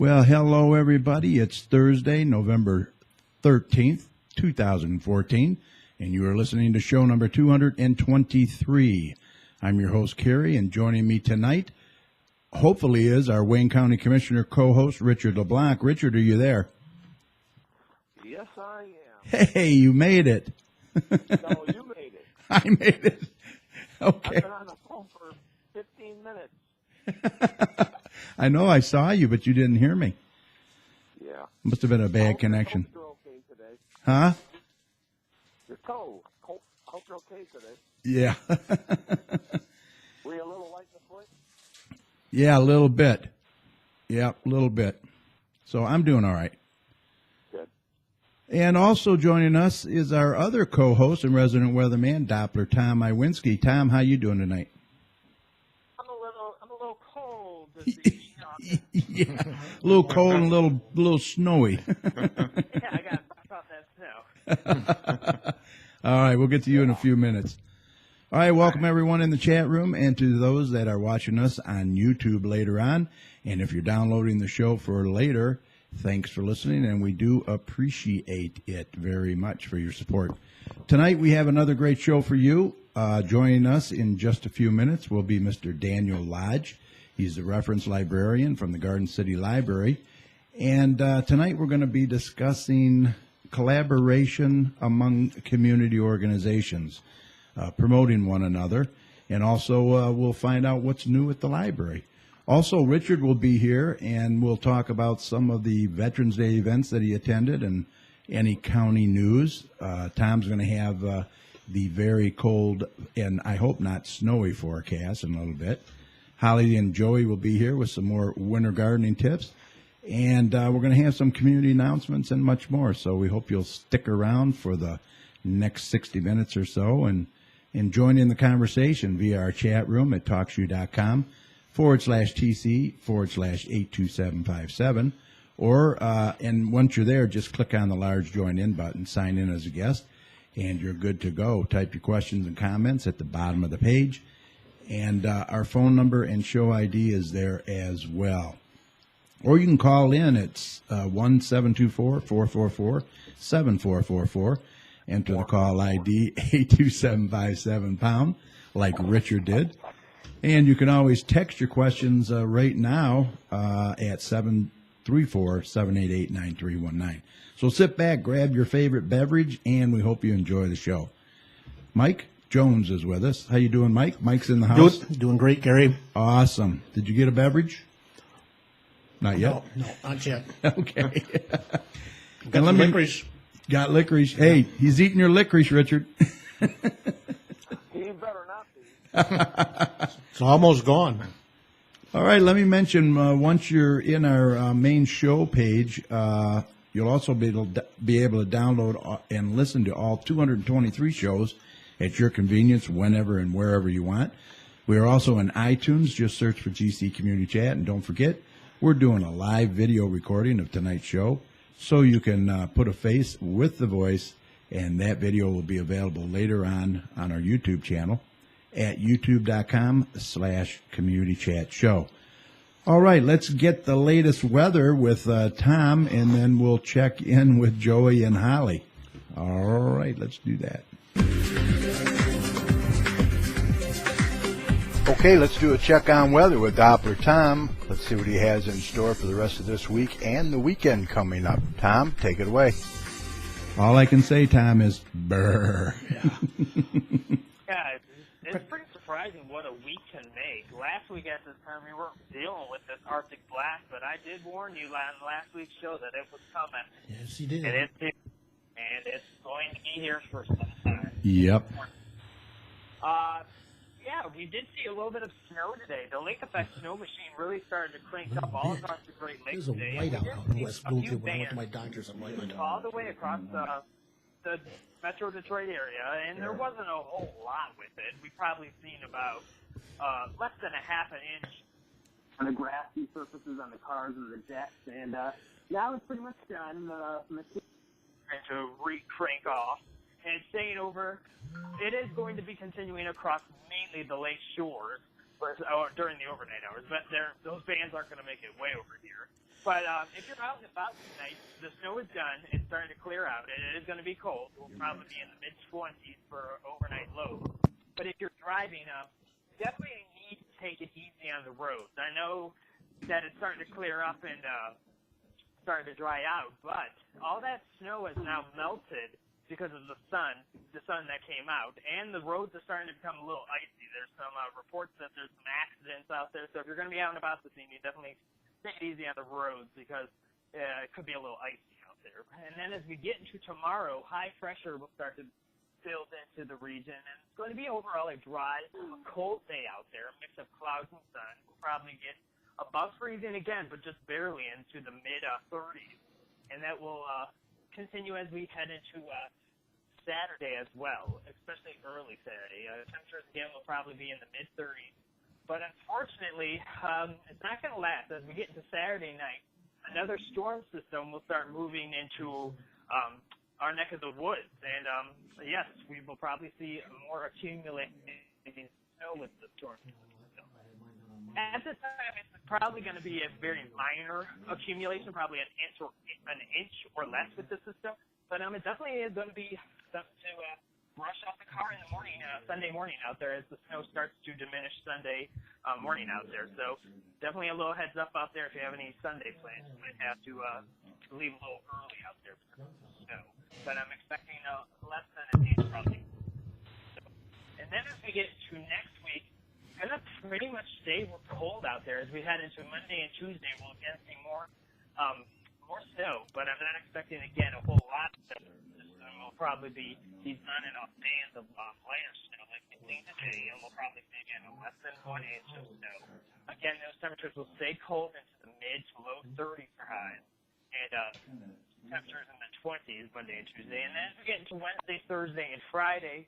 Well, hello, everybody. It's Thursday, November 13th, 2014, and you are listening to show number 223. I'm your host, Kerry, and joining me tonight, hopefully, is our Wayne County Commissioner co-host, Richard LeBlanc. Richard, are you there? Yes, I am. Hey, you made it. No, you made it. I made it. Okay. I've been on the phone for 15 minutes. I know I saw you, but you didn't hear me. Yeah. Must have been a bad connection. Hope you're okay today. Huh? Your toe. Hope you're okay today. Yeah. Were you a little light in the foot? Yeah, a little bit. Yeah, a little bit. So I'm doing all right. Good. And also joining us is our other co-host and resident weatherman, Doppler Tom Iwinski. Tom, how you doing tonight? I'm a little cold this evening. Yeah, a little cold and a little snowy. Yeah, I got about that snow. All right, we'll get to you in a few minutes. All right, welcome everyone in the chat room and to those that are watching us on YouTube later on. And if you're downloading the show for later, thanks for listening, and we do appreciate it very much for your support. Tonight we have another great show for you. Joining us in just a few minutes will be Mr. Daniel Lodge. He's the reference librarian from the Garden City Library. And tonight we're going to be discussing collaboration among community organizations, promoting one another, and also we'll find out what's new at the library. Also, Richard will be here, and we'll talk about some of the Veterans Day events that he attended and any county news. Tom's going to have the very cold and I hope not snowy forecast in a little bit. Holly and Joey will be here with some more winter gardening tips. And we're going to have some community announcements and much more. So we hope you'll stick around for the next 60 minutes or so and join in the conversation via our chat room at TalkShoe.com/TC/82757. Or, and once you're there, just click on the large join in button, sign in as a guest, and you're good to go. Type your questions and comments at the bottom of the page. And our phone number and show ID is there as well. Or you can call in. It's 1-724-444-7444. Enter the call ID 82757#, like Richard did. And you can always text your questions right now at 734-788-9319. So sit back, grab your favorite beverage, and we hope you enjoy the show. Mike Jones is with us. How you doing, Mike? Mike's in the house. Doing great, Gary. Awesome. Did you get a beverage? Not yet? No, not yet. Okay. Got some licorice. Got licorice. Hey, he's eating your licorice, Richard. He better not be. It's almost gone. All right, let me mention, once you're in our main show page, you'll also be able to download and listen to all 223 shows at your convenience whenever and wherever you want. We are also in iTunes. Just search for GC Community Chat. And don't forget, we're doing a live video recording of tonight's show, so you can put a face with the voice, and that video will be available later on our YouTube channel at youtube.com/communitychatshow. All right, let's get the latest weather with Tom, and then we'll check in with Joey and Holly. All right, let's do that. Okay, let's do a check on weather with Doppler Tom. Let's see what he has in store for the rest of this week and the weekend coming up. Tom, take it away. All I can say, Tom, is brr. Yeah, it's pretty surprising what a week can make. Last week at this time we weren't dealing with this Arctic blast, but I did warn you on last week's show that it was coming. Yes, he did. And it's going to be here for some time. Yep. Yeah, we did see a little bit of snow today. The lake effect snow machine really started to crank up all across the Great Lakes There's a today. whiteout out in West Bloomfield when I went to my bands doctor's. I'm like, all the way across the Metro Detroit area, and there wasn't a whole lot with it. We probably seen about less than a half an inch on the grassy surfaces on the cars and the decks, and now it's pretty much done. The machine is trying to re-crank off, and it's staying over. It is going to be continuing across mainly the lake shores, or during the overnight hours. But those bands aren't going to make it way over here. But if you're out and about tonight, the snow is done. It's starting to clear out. It is going to be cold. We'll probably be in the mid-20s for overnight lows. But if you're driving, definitely need to take it easy on the roads. I know that it's starting to clear up and starting to dry out, but all that snow has now melted because of the sun that came out, and the roads are starting to become a little icy. There's some reports that there's some accidents out there, so if you're going to be out and about this evening, definitely take it easy on the roads because it could be a little icy out there. And then as we get into tomorrow, high pressure will start to build into the region, and it's going to be overall a dry, cold day out there, a mix of clouds and sun. We'll probably get above freezing again, but just barely into the mid-30s, and that will continue as we head into Saturday as well, especially early Saturday. Temperatures again will probably be in the mid-30s, but unfortunately, it's not going to last. As we get into Saturday night, another storm system will start moving into our neck of the woods, and yes, we will probably see more accumulating snow with the storm system. At this time, it's probably going to be a very minor accumulation, probably an inch or less with the system. But it definitely is going to be something to brush off the car in the morning, Sunday morning out there, as the snow starts to diminish Sunday morning out there. So definitely a little heads up out there if you have any Sunday plans. You might have to leave a little early out there because of the snow. But I'm expecting less than an inch probably. So, and then as we get to next week, it's going to pretty much stay cold out there. As we head into Monday and Tuesday, we'll again see more snow, but I'm not expecting, again, a whole lot of snow. Will probably be these on and off bands of lighter snow like we've seen today, and we'll probably see, again, less than 1 inch of snow. Again, those temperatures will stay cold into the mid to low 30s for highs, and temperatures in the 20s Monday and Tuesday. And then as we get into Wednesday, Thursday, and Friday,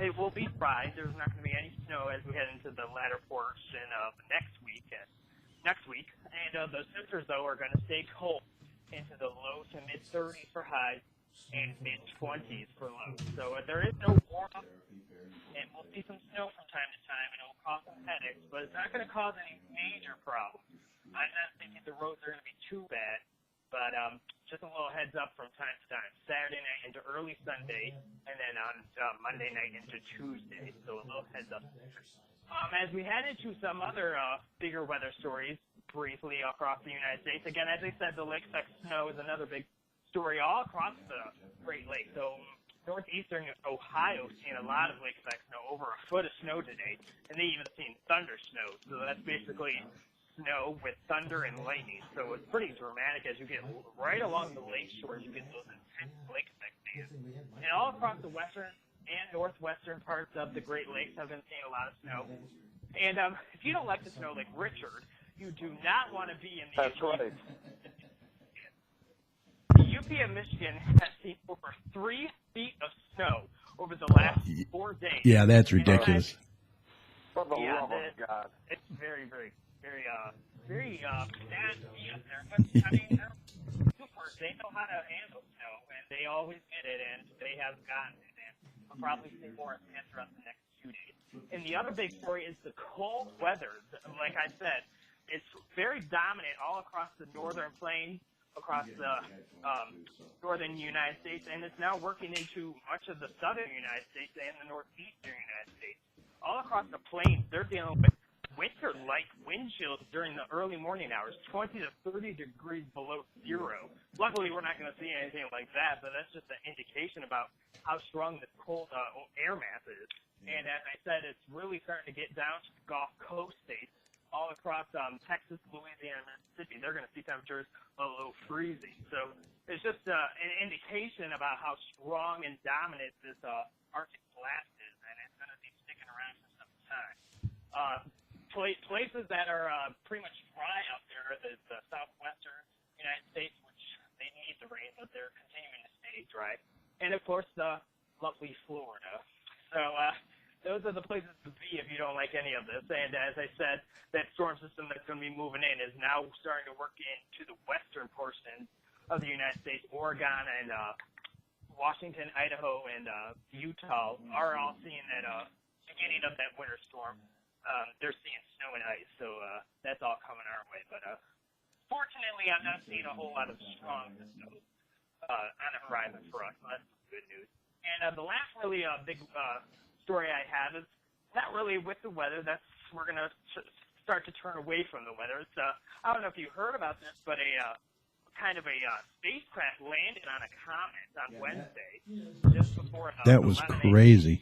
it will be dry. There's not going to be any snow as we head into the latter portion of next week. And those temperatures, though, are going to stay cold into the low to mid 30s for highs and mid 20s for lows. So there is no warm up, and we'll see some snow from time to time, and it will cause some headaches, but it's not going to cause any major problems. I'm not thinking the roads are going to be too bad, but just a little heads up from time to time. Saturday night into early Sunday, and then on Monday night into Tuesday. So a little heads up. As we head into some other bigger weather stories briefly across the United States, again, as I said, the lake effect snow is another big story all across the Great Lakes. So northeastern Ohio seeing a lot of lake effect snow, over a foot of snow today, and they even seen thunder snow. So that's basically snow with thunder and lightning. So it's pretty dramatic as you get right along the lake shores. You get those intense lake effect days. And all across the western and northwestern parts of the Great Lakes have been seeing a lot of snow. And if you don't like the snow like Richard, you do not want to be in the That's right. The UP of Michigan has seen over 3 feet of snow over the last 4 days. Yeah, that's ridiculous. For the Yeah, love of God. it's very, very, very, very sad to be up there. But I mean, they're super. They know how to handle snow, and they always get it, and they have gotten it. And we'll probably see more throughout the next 2 days. And the other big story is the cold weather. Like I said, it's very dominant all across the northern plains, across the northern United States, and it's now working into much of the southern United States and the northeastern United States. All across the plains, they're dealing with winter-like wind chills during the early morning hours, 20 to 30 degrees below zero. Luckily, we're not going to see anything like that, but that's just an indication about how strong this cold air mass is. And as I said, it's really starting to get down to the Gulf Coast states, all across Texas, Louisiana, Mississippi. They're going to see temperatures below freezing. So it's just an indication about how strong and dominant this Arctic blast is, and it's going to be sticking around for some time. Places that are pretty much dry out there are the southwestern United States, which they need the rain, but they're continuing to stay dry. And, of course, lovely Florida. So those are the places to be if you don't like any of this. And as I said, that storm system that's going to be moving in is now starting to work into the western portion of the United States. Oregon and Washington, Idaho, and Utah are all seeing that beginning of that winter storm they're seeing snow and ice, so that's all coming our way. But fortunately, I'm not seeing a whole lot of strong snow on the horizon for us. So that's good news. And the last really big story I have is not really with the weather. We're going to start to turn away from the weather. It's, I don't know if you heard about this, but a kind of a spacecraft landed on a comet on Wednesday, just before. That was crazy.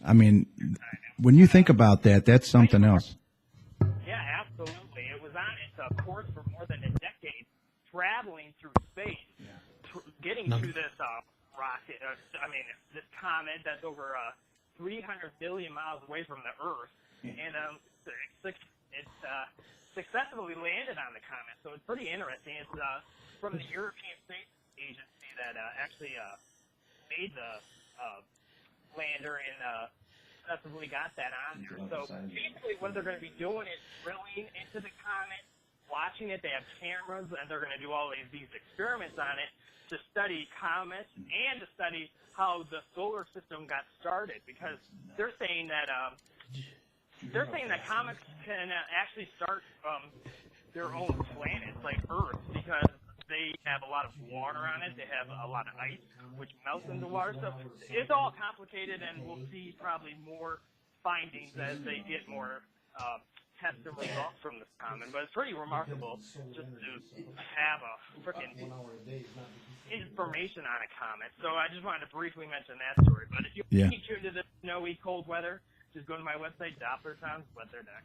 I mean, when you think about that, that's something else. Yeah, absolutely. It was on its course for more than a decade, traveling through space, getting to this rocket. This comet that's over 300 billion miles away from the Earth, and it's successfully landed on the comet. So it's pretty interesting. It's from the European Space Agency that actually made the lander and successfully got that on there. So basically what they're going to be doing is drilling into the comet, watching it. They have cameras, and they're going to do all these experiments on it to study comets and to study how the solar system got started, because they're saying that comets can actually start their own planets like Earth, because they have a lot of water on it. They have a lot of ice, which melts into water. So it's all complicated, and we'll see probably more findings as they get more tests and results from this comet. But it's pretty remarkable just to have a freaking information on a comet. So I just wanted to briefly mention that story. But if you need tuned to the snowy, cold weather, just go to my website, DopplerTownsWeather.com.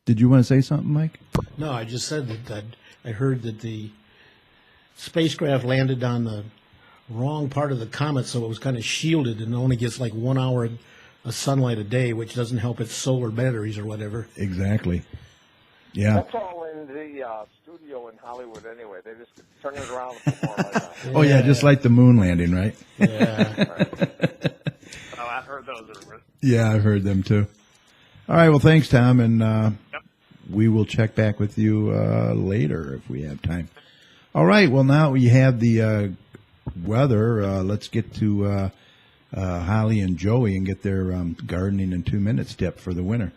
Did you want to say something, Mike? No, I just said that I heard that the spacecraft landed on the wrong part of the comet, so it was kind of shielded and only gets like 1 hour of sunlight a day, which doesn't help its solar batteries or whatever. Exactly. Yeah. That's all in the studio in Hollywood anyway. They just turn it around and perform like that. Oh, yeah, just like the moon landing, right? Yeah. Oh, I've heard those rumors. Yeah, I've heard them too. All right, well, thanks, Tom, and we will check back with you later if we have time. All right, well, now we have the weather. Let's get to Holly and Joey and get their gardening in 2 minutes tip for the winter.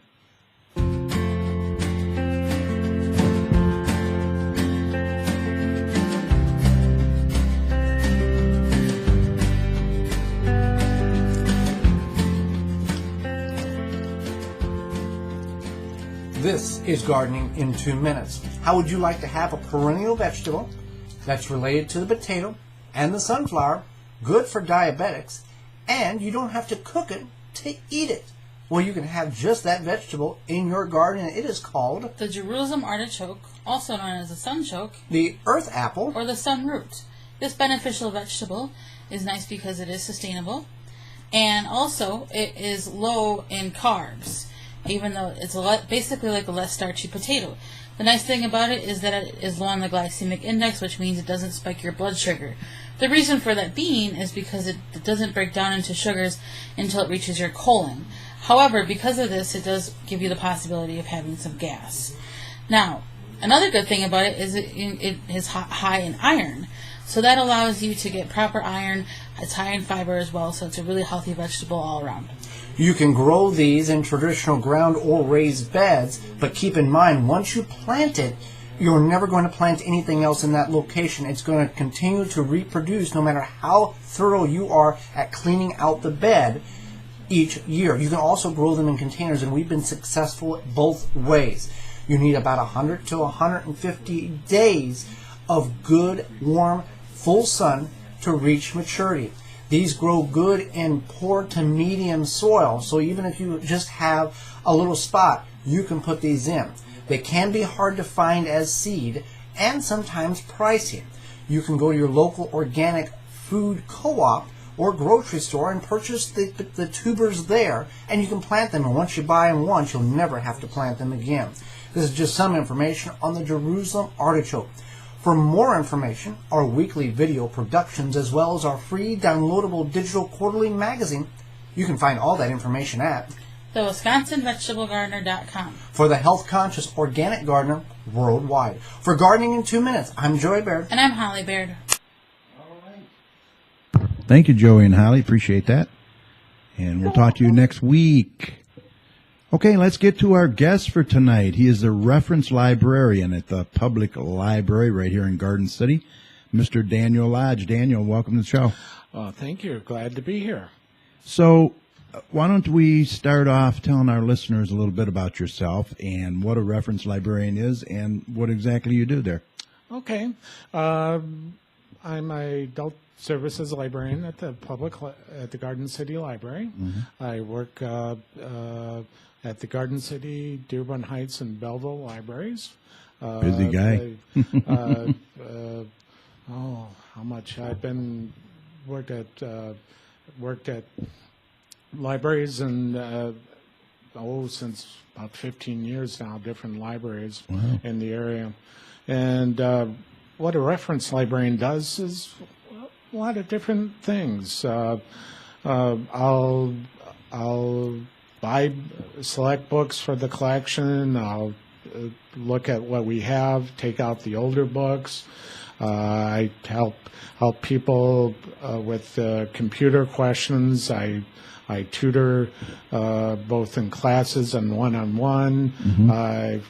This is Gardening in 2 Minutes. How would you like to have a perennial vegetable that's related to the potato and the sunflower, good for diabetics, and you don't have to cook it to eat it? Well, you can have just that vegetable in your garden, and it is called the Jerusalem artichoke, also known as the sunchoke, the earth apple, or the sunroot. This beneficial vegetable is nice because it is sustainable, and also it is low in carbs, even though it's basically like a less starchy potato. The nice thing about it is that it is low on the glycemic index, which means it doesn't spike your blood sugar. The reason for that being is because it doesn't break down into sugars until it reaches your colon. However, because of this, it does give you the possibility of having some gas. Now, another good thing about it is it is high in iron. So that allows you to get proper iron. It's high in fiber as well, so it's a really healthy vegetable all around. You can grow these in traditional ground or raised beds, but keep in mind, once you plant it, you're never going to plant anything else in that location. It's going to continue to reproduce no matter how thorough you are at cleaning out the bed each year. You can also grow them in containers, and we've been successful both ways. You need about 100 to 150 days of good, warm, full sun to reach maturity. These grow good in poor to medium soil, so even if you just have a little spot, you can put these in. They can be hard to find as seed and sometimes pricey. You can go to your local organic food co-op or grocery store and purchase the tubers there, and you can plant them. And once you buy them once, you'll never have to plant them again. This is just some information on the Jerusalem artichoke. For more information, our weekly video productions, as well as our free downloadable digital quarterly magazine, you can find all that information at the WisconsinVegetableGardener.com. For the health-conscious organic gardener worldwide. For Gardening in 2 Minutes, I'm Joey Baird. And I'm Holly Baird. Thank you, Joey and Holly. Appreciate that. And we'll talk to you next week. Okay, let's get to our guest for tonight. He is a reference librarian at the Public Library right here in Garden City, Mr. Daniel Lodge. Daniel, welcome to the show. Thank you. Glad to be here. So, why don't we start off telling our listeners a little bit about yourself and what a reference librarian is and what exactly you do there? Okay. I'm a adult services librarian at the Garden City Library. I work at the Garden City, Dearborn Heights, and Belleville libraries. Busy guy. How much? I've been worked at libraries and since about 15 years now, different libraries in the area. And what a reference librarian does is a lot of different things. I'll buy select books for the collection. I'll look at what we have, take out the older books. I help people with computer questions. I tutor both in classes and one-on-one. I've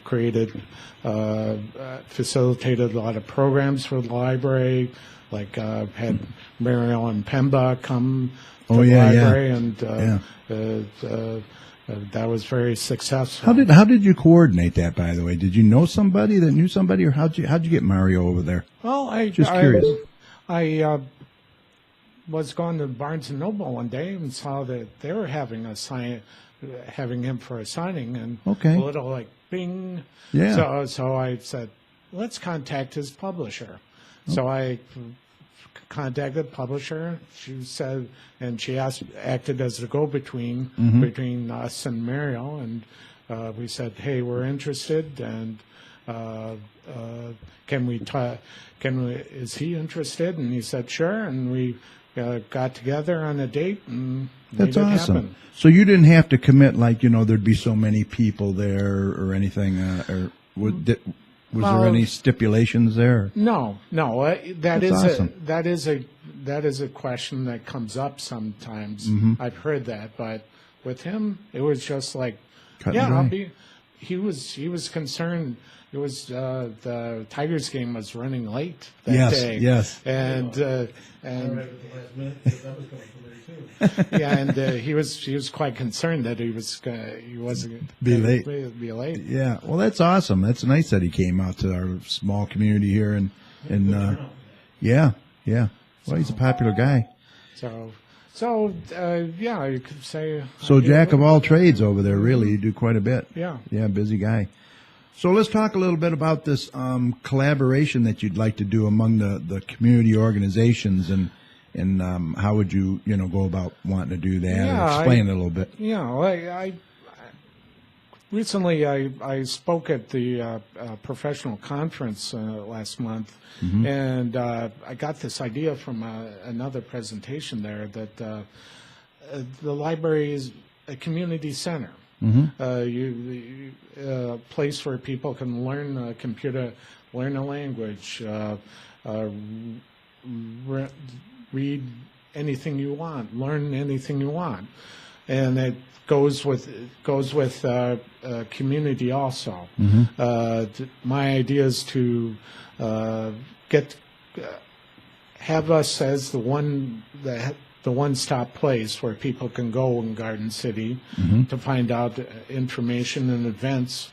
facilitated a lot of programs for the library, like had Mary Ellen Pemba come to the library, and that was very successful. How did you coordinate that, by the way? Did you know somebody that knew somebody, or how'd you get Mario over there? Well, Just curious. I was going to Barnes and Noble one day and saw that they were having him for a signing, and Okay. a little like bing. Yeah. So I said, let's contact his publisher. So I contacted the publisher. She said, and she acted as a go-between between us and Mariel, and we said, hey, we're interested, and is he interested? And he said, sure, and we got together on a date and made That's it awesome. happen. So you didn't have to commit like, there'd be so many people there or anything, or was there any stipulations there? No. That That's awesome. That is a question that comes up sometimes. I've heard that, but with him, it was just like, Cut and dry. He was concerned. It was the Tigers game was running late that day. Yes. And he was quite concerned that he wasn't Be late. Be late. Yeah. Well, that's awesome. That's nice that he came out to our small community here, and yeah. Well, he's a popular guy. So you could say. So jack of all trades over there, really. You do quite a bit. Yeah. Yeah, busy guy. So let's talk a little bit about this collaboration that you'd like to do among the community organizations, and how would you go about wanting to do that? Yeah, Explain it a little bit. I recently I spoke at the professional conference last month, and I got this idea from another presentation there that the library is a community center. A place where people can learn a computer, learn a language, read anything you want, learn anything you want, and it goes with community also. My idea is to have us as the one-stop place where people can go in Garden City to find out information and events,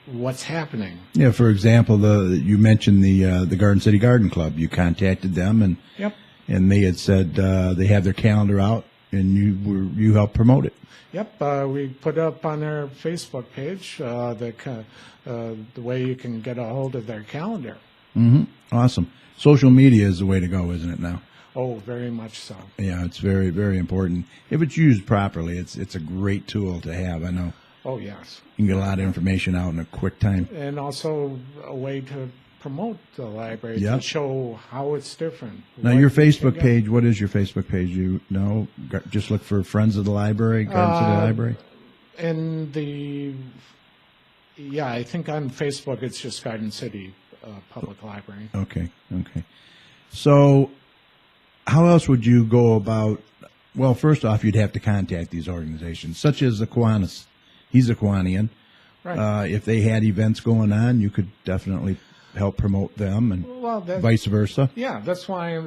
what's happening. Yeah, for example, you mentioned the Garden City Garden Club. You contacted them, and Yep. and they had said they have their calendar out, and you helped promote it. Yep, we put up on our Facebook page the way you can get a hold of their calendar. Awesome. Social media is the way to go, isn't it now? Oh, very much so. Yeah, it's very, very important. If it's used properly, it's a great tool to have. I know Oh, yes. you can get a lot of information out in a quick time. And also a way to promote the library, Yep. to show how it's different. Now, What your you can Facebook get. page, what is your Facebook page? You know, just look for Friends of the Library, Garden City Library. And I think on Facebook it's just Garden City Public Library. Okay. So, how else would you go about? Well, first off, you'd have to contact these organizations, such as the Kiwanis He's a Kiwanian. Right. If they had events going on, you could definitely help promote them, and Well, vice versa. yeah, that's why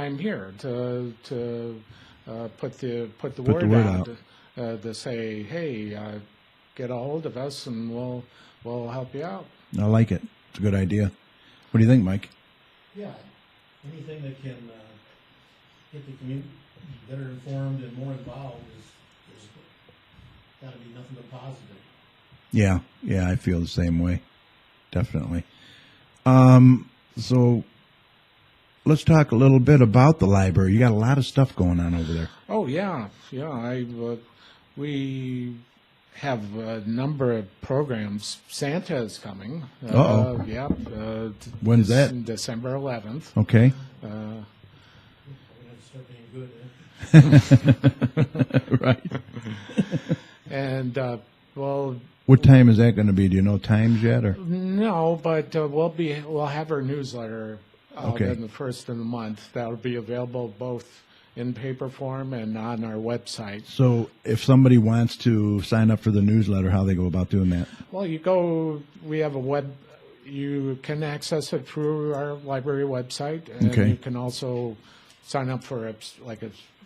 I'm here to put the the word word out, out. to say, hey, get a hold of us and we'll help you out. I like it. It's a good idea. What do you think, Mike? Yeah, anything that can get the community better informed and more involved is got to be nothing but positive. Yeah, I feel the same way. Definitely. So let's talk a little bit about the library. You got a lot of stuff going on over there. Oh yeah. We have a number of programs. Santa is coming. Uh-oh. Yep. When's that? December 11th. Okay. We're going to have to start being good. Right. And well, What time is that going to be? Do you know times yet? Or no, but we'll have our newsletter out Okay. in the first of the month. That'll be available both in paper form and on our website. so, if somebody wants to sign up for the newsletter, how they go about doing that? Well, we have a web, you can access it through our library website, and Okay. you can also sign up for it,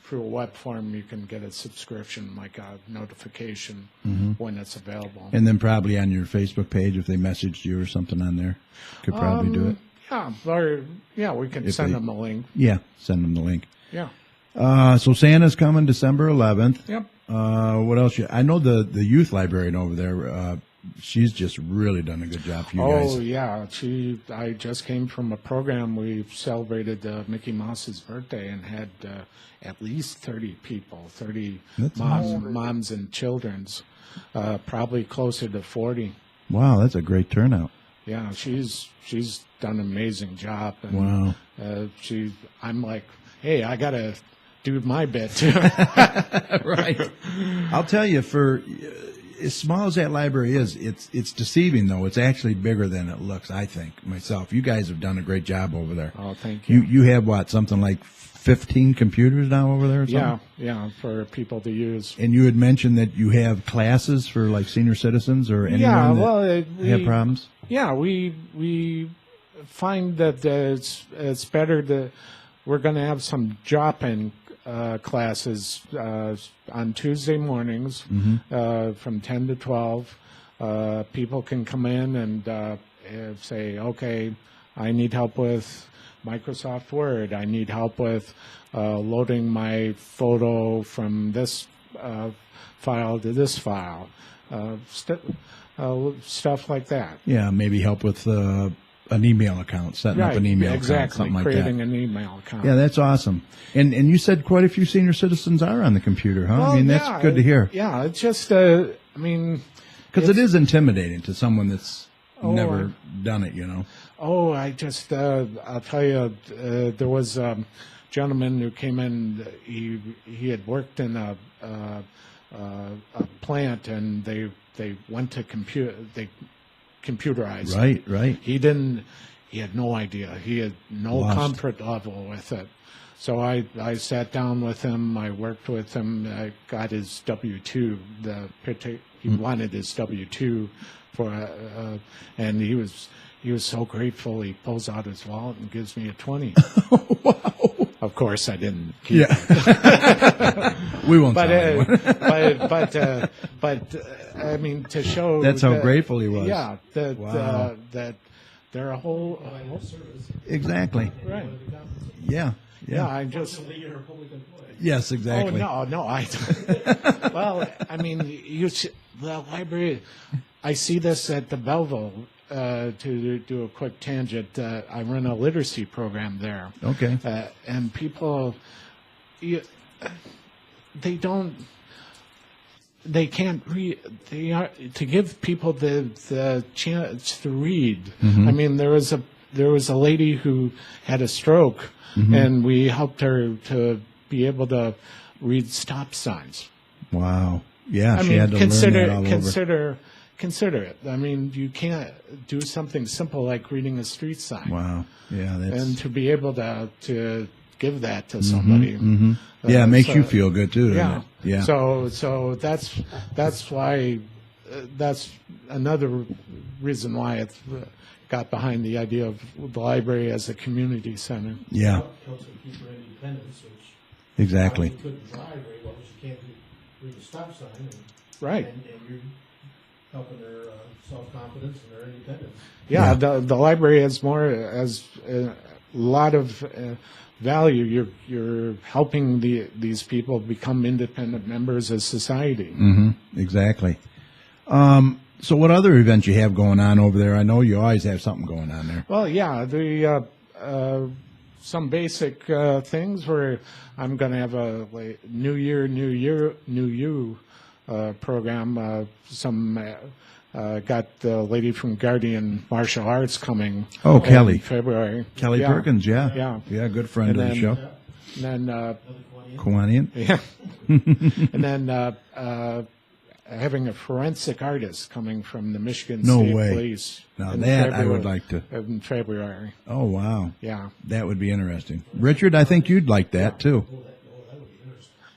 through a web form, you can get a subscription, like a notification when it's available. Mm-hmm. And then probably on your Facebook page, if they messaged you or something on there, could probably do it. We can If send they- them a link. Yeah, send them the link. Yeah. So Santa's coming December 11th. Yep. What else? I know the youth librarian over there. She's just really done a good job for you Oh guys. yeah, I just came from a program. We celebrated Mickey Mouse's birthday and had at least 30 people, 30 That's moms and children's, probably closer to 40. Wow, that's a great turnout. Yeah, she's done an amazing job. And, Wow. I'm like, hey, I gotta do my bit too. Right. I'll tell you, for as small as that library is, it's deceiving though. It's actually bigger than it looks. I think myself. You guys have done a great job over there. Oh, thank you. You have what, something like 15 computers now over there or something? Yeah, for people to use. And you had mentioned that you have classes for like senior citizens or anyone that have problems? Yeah, we find that it's better to. We're going to have some drop-in classes on Tuesday mornings from 10 to 12. People can come in and say, okay, I need help with Microsoft Word. I need help with loading my photo from this file to this file. Stuff like that. Yeah, maybe help with an email account, setting up an email account, something like creating that. an email account. Yeah, that's awesome. And you said quite a few senior citizens are on the computer, huh? Well, I mean, that's yeah, good to hear. Yeah, it's just, Because it is intimidating to someone that's never I- done it, you know. Oh, I'll tell you, there was a gentleman who came in. He had worked in a plant, and they went to they computerized. Right. He had no idea. He had no Lost. comfort level with it. So I sat down with him. I worked with him. I got his W-2. He wanted his W-2 and he was so grateful. He pulls out his wallet and gives me a 20. Wow. Of course, I didn't keep Yeah. it. We won't But tell anyone. I mean, to show That's how that- grateful he was. Yeah, that Wow. that they're a whole Exactly. right. Yeah. Yeah, I just. Yes, exactly. Oh no, I. Well, I mean, the library. I see this at the Belleville. To do a quick tangent, I run a literacy program there. Okay. And people, they can't read. To give people the chance to read. I mean, there was a lady who had a stroke, and we helped her to be able to read stop signs. Wow. Yeah, I she mean, had to learn that all over. consider it. I mean, you can't do something simple like reading a street sign. Wow. Yeah, that's And to be able to give that to somebody. yeah, it makes so- you feel good too, doesn't Yeah. it? Yeah. So that's why that's another reason why I got behind the idea of the library as a community center. Yeah, Helps with keep your independence, which exactly. you couldn't drive very well, because you can't read the stop sign, and, Right. and you're helping their self-confidence and their independence. Yeah, Yeah. the library has a lot of value. You're helping these people become independent members of society. Exactly. So what other events you have going on over there? I know you always have something going on there. Well, yeah, some basic things where I'm going to have a New Year, New You program. Got the lady from Guardian Martial Arts coming. Oh, in Kelly. February. Kelly Yeah. Perkins, yeah. Yeah. Good friend And of the then- show. And then Kawanian. yeah, and then having a forensic artist coming from the Michigan No State way. Police. Now in that I February- would like to. in February. Oh, wow. Yeah, That would be interesting. Richard, I think you'd like that too.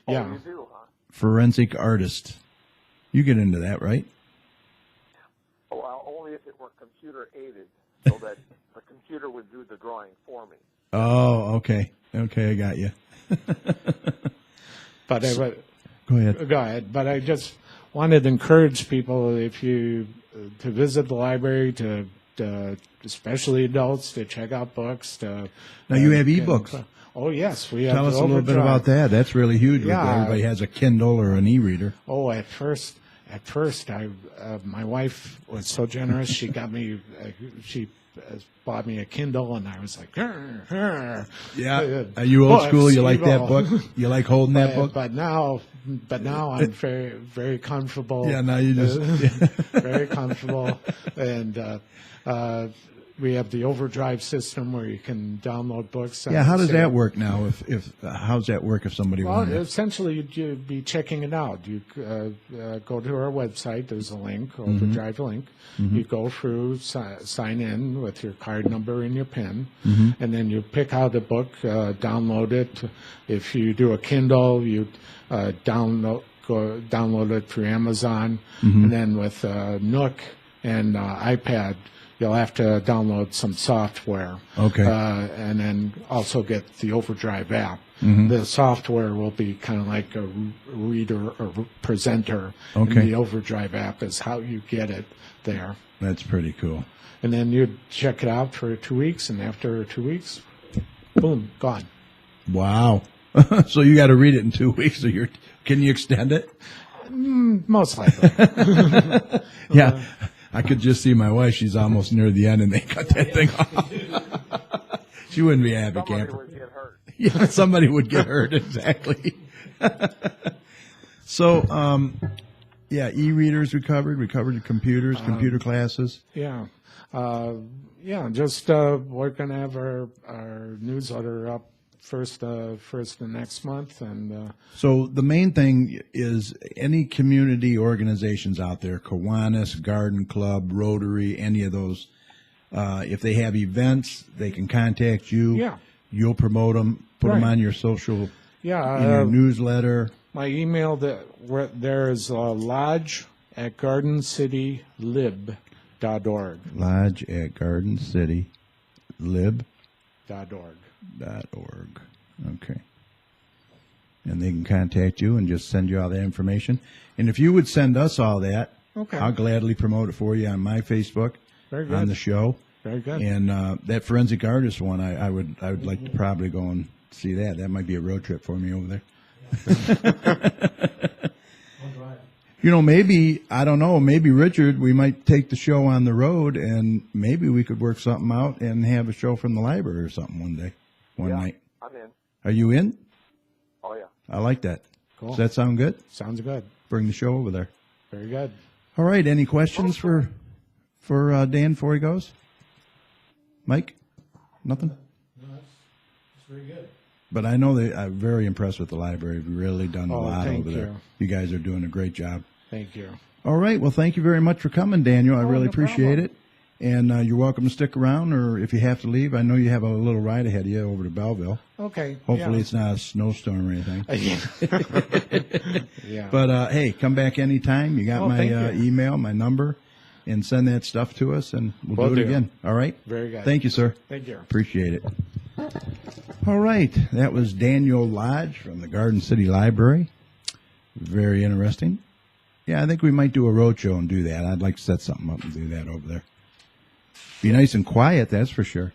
yeah. Oh, you do, huh? Forensic artist. You get into that, right? Well, only if it were computer aided, so that the computer would do the drawing for me. Oh, okay. Okay, I got you. But Go ahead. go ahead. But I just wanted to encourage people, if you to visit the library, to especially adults, to check out books. Now you have get- ebooks. Oh yes, we have. Tell us the a little bit Overdrive. about that. That's really huge. Yeah. Everybody has a Kindle or an e-reader. Oh, at first, I my wife was so generous. She got me. She bought me a Kindle, and I was like, Yeah. Are you old books, school? You like that know. book? You like holding that book? But now I'm very comfortable. Yeah, now you just- very comfortable, and we have the Overdrive system where you can download books. Yeah, how does that work now? If how's that work if somebody Well, wanted? essentially, you'd be checking it out. You go to our website. There's a link, Overdrive link. You go through, sign in with your card number and your PIN, and then you pick out a book, download it. If you do a Kindle, you download it through Amazon, and then with Nook and iPad, you'll have to download some software. Okay. And then also get the Overdrive app. The software will be kind of like a reader or presenter. Okay. And the Overdrive app is how you get it there. That's pretty cool. And then you check it out for 2 weeks, and after 2 weeks, boom, gone. Wow. So you got to read it in 2 weeks. So can you extend it? Most likely. Yeah. I could just see my wife. She's almost near the end, and they cut that thing off. She wouldn't be a happy Somebody camper. would get hurt. Yeah, somebody would get hurt. Exactly. So, yeah, e-readers we covered. We covered the computers, computer classes. Yeah. Just we're going to have our newsletter up first of next month, and So the main thing is any community organizations out there, Kiwanis, Garden Club, Rotary, any of those, if they have events, they can contact you. Yeah. You'll promote them, put them Right. on your social, yeah, in your newsletter. my email there is lodge@gardencitylib.org. Lodge at gardencitylib.org. .org. Okay. And they can contact you and just send you all that information. And if you would send us all that, Okay. I'll gladly promote it for you on my Facebook, Very good. on the show. Very good. And that forensic artist one, I would like to probably go and see that. That might be a road trip for me over there. You know, maybe, I don't know, maybe Richard, we might take the show on the road and maybe we could work something out and have a show from the library or something one day, one Yeah, night. I'm in. Are you in? Oh, yeah. I like that. Cool. Does that sound good? Sounds good. Bring the show over there. Very good. All right. Any questions for Dan before he goes? Mike? Nothing? It's very good. But I know I'm very impressed with the library. We've really done a Oh, lot thank over there. you. You guys are doing a great job. Thank you. All right. Well, thank you very much for coming, Daniel. I really no appreciate problem. it. And you're welcome to stick around, or if you have to leave, I know you have a little ride ahead of you over to Belleville. Okay. Hopefully it's not a snowstorm or anything. Yeah. But hey, come back anytime. You got my thank you. email, my number, and send that stuff to us, and we'll Will do it do. again. All right? Very good. Thank you, sir. Thank you. Appreciate it. All right. That was Daniel Lodge from the Garden City Library. Very interesting. Yeah, I think we might do a road show and do that. I'd like to set something up and do that over there. Be nice and quiet, that's for sure.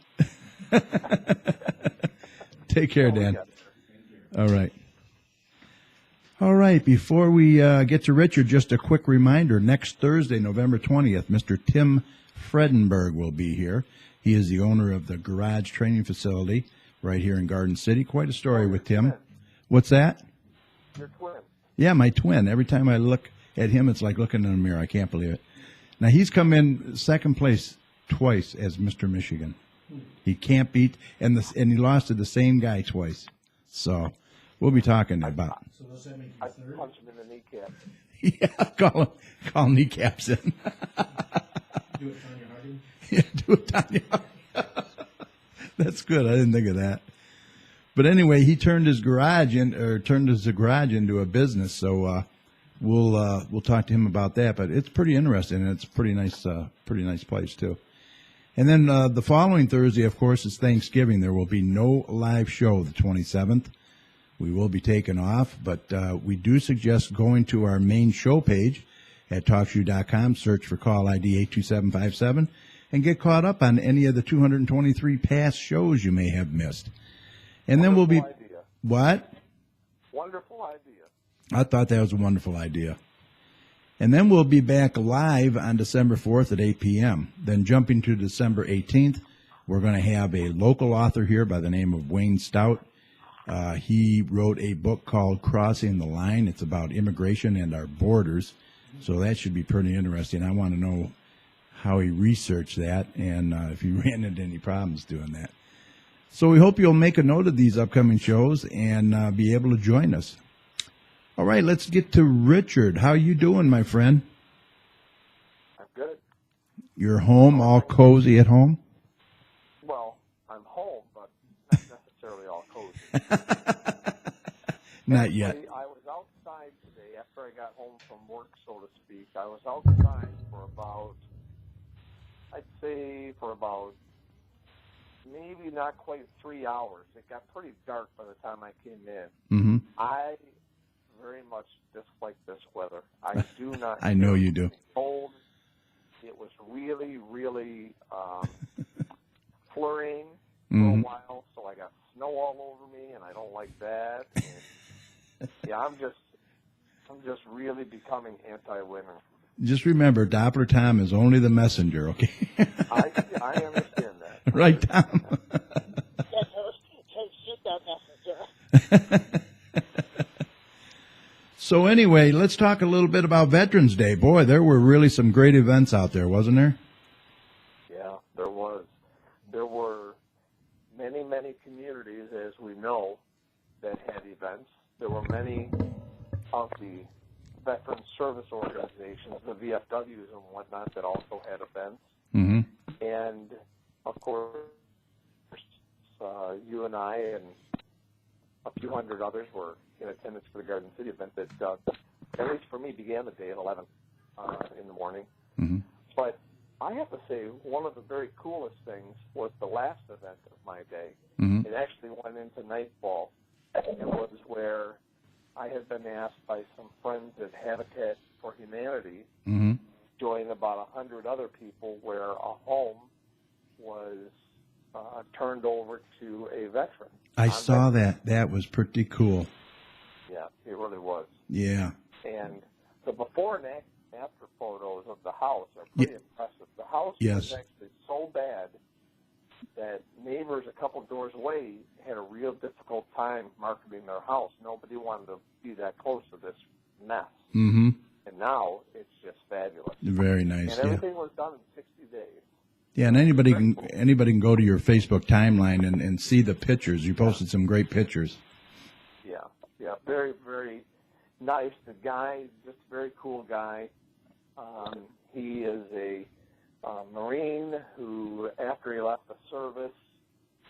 Take care, Dan. All right. All right. Before we get to Richard, just a quick reminder. Next Thursday, November 20th, Mr. Tim Fredenberg will be here. He is the owner of the Garage Training Facility right here in Garden City. Quite a story with Tim. What's that? Your twin. Yeah, my twin. Every time I look at him, it's like looking in a mirror. I can't believe it. Now, he's come in second place twice as Mr. Michigan. He can't beat, and he lost to the same guy twice. So we'll be talking about. So does that make you I third? punch him in the kneecap. Yeah, call kneecaps in. Do it, Tanya Harding. Yeah, do it, Tanya. That's good. I didn't think of that. But anyway, he turned his garage into a business. So we'll talk to him about that. But it's pretty interesting, and it's a pretty nice place too. And then the following Thursday, of course, is Thanksgiving. There will be no live show the 27th. We will be taken off, but we do suggest going to our main show page at TalkShoe.com, search for call ID 82757, and get caught up on any of the 223 past shows you may have missed. And then we'll be... Wonderful idea. What? Wonderful idea. I thought that was a wonderful idea. And then we'll be back live on December 4th at 8 p.m. Then jumping to December 18th, we're going to have a local author here by the name of Wayne Stout. He wrote a book called Crossing the Line. It's about immigration and our borders. So that should be pretty interesting. I want to know how he researched that and if he ran into any problems doing that. So we hope you'll make a note of these upcoming shows and be able to join us. All right, let's get to Richard. How you doing, my friend? I'm good. You're home, all cozy at home? Well, I'm home, but not necessarily all cozy. Not yet. Actually, I was outside today after I got home from work, so to speak. I was outside for about, maybe not quite 3 hours. It got pretty dark by the time I came in. Mm-hmm. I very much dislike this weather. I do not. I know you do. Cold. It was really, really flurrying for a while, so I got snow all over me, and I don't like that. And, yeah, I'm just really becoming anti-winter. Just remember, Doppler Tom is only the messenger, okay? I understand that. Right, Tom? So anyway, let's talk a little bit about Veterans Day. Boy, there were really some great events out there, wasn't there? Yeah, there was. There were many, many communities, as we know, that had events. There were many of the veteran service organizations, the VFWs and whatnot, that also had events. Mm-hmm. And, of course, you and I and a few hundred others were in attendance for the Garden City event that, at least for me, began the day at 11 in the morning. Mm-hmm. But I have to say, one of the very coolest things was the last event of my day. Mm-hmm. It actually went into nightfall. It was where I had been asked by some friends at Habitat for Humanity Mm-hmm. join about 100 other people where a home was turned over to a veteran. I saw that. That was pretty cool. Yeah, it really was. Yeah. And the before and after photos of the house are pretty impressive. The house was actually so bad that neighbors a couple doors away had a real difficult time marketing their house. Nobody wanted to be that close to this mess. Mm-hmm. And now it's just fabulous. Very nice. And everything was done in 60 days. Yeah, and anybody can go to your Facebook timeline and see the pictures. You posted some great pictures. Yeah, very, very nice. The guy, just a very cool guy. He is a Marine who, after he left the service,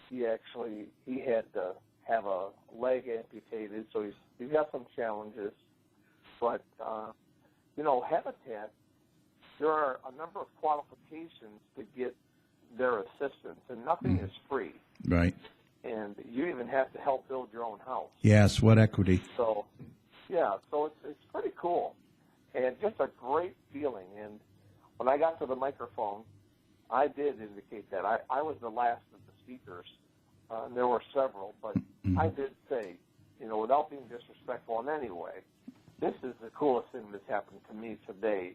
he had to have a leg amputated, so he's got some challenges. But Habitat, there are a number of qualifications to get their assistance, and nothing is free. Right. And you even have to help build your own house. Yeah, sweat equity. So, so it's pretty cool, and just a great feeling. And when I got to the microphone, I did indicate that. I was the last of the speakers. There were several, but I did say, without being disrespectful in any way, this is the coolest thing that's happened to me today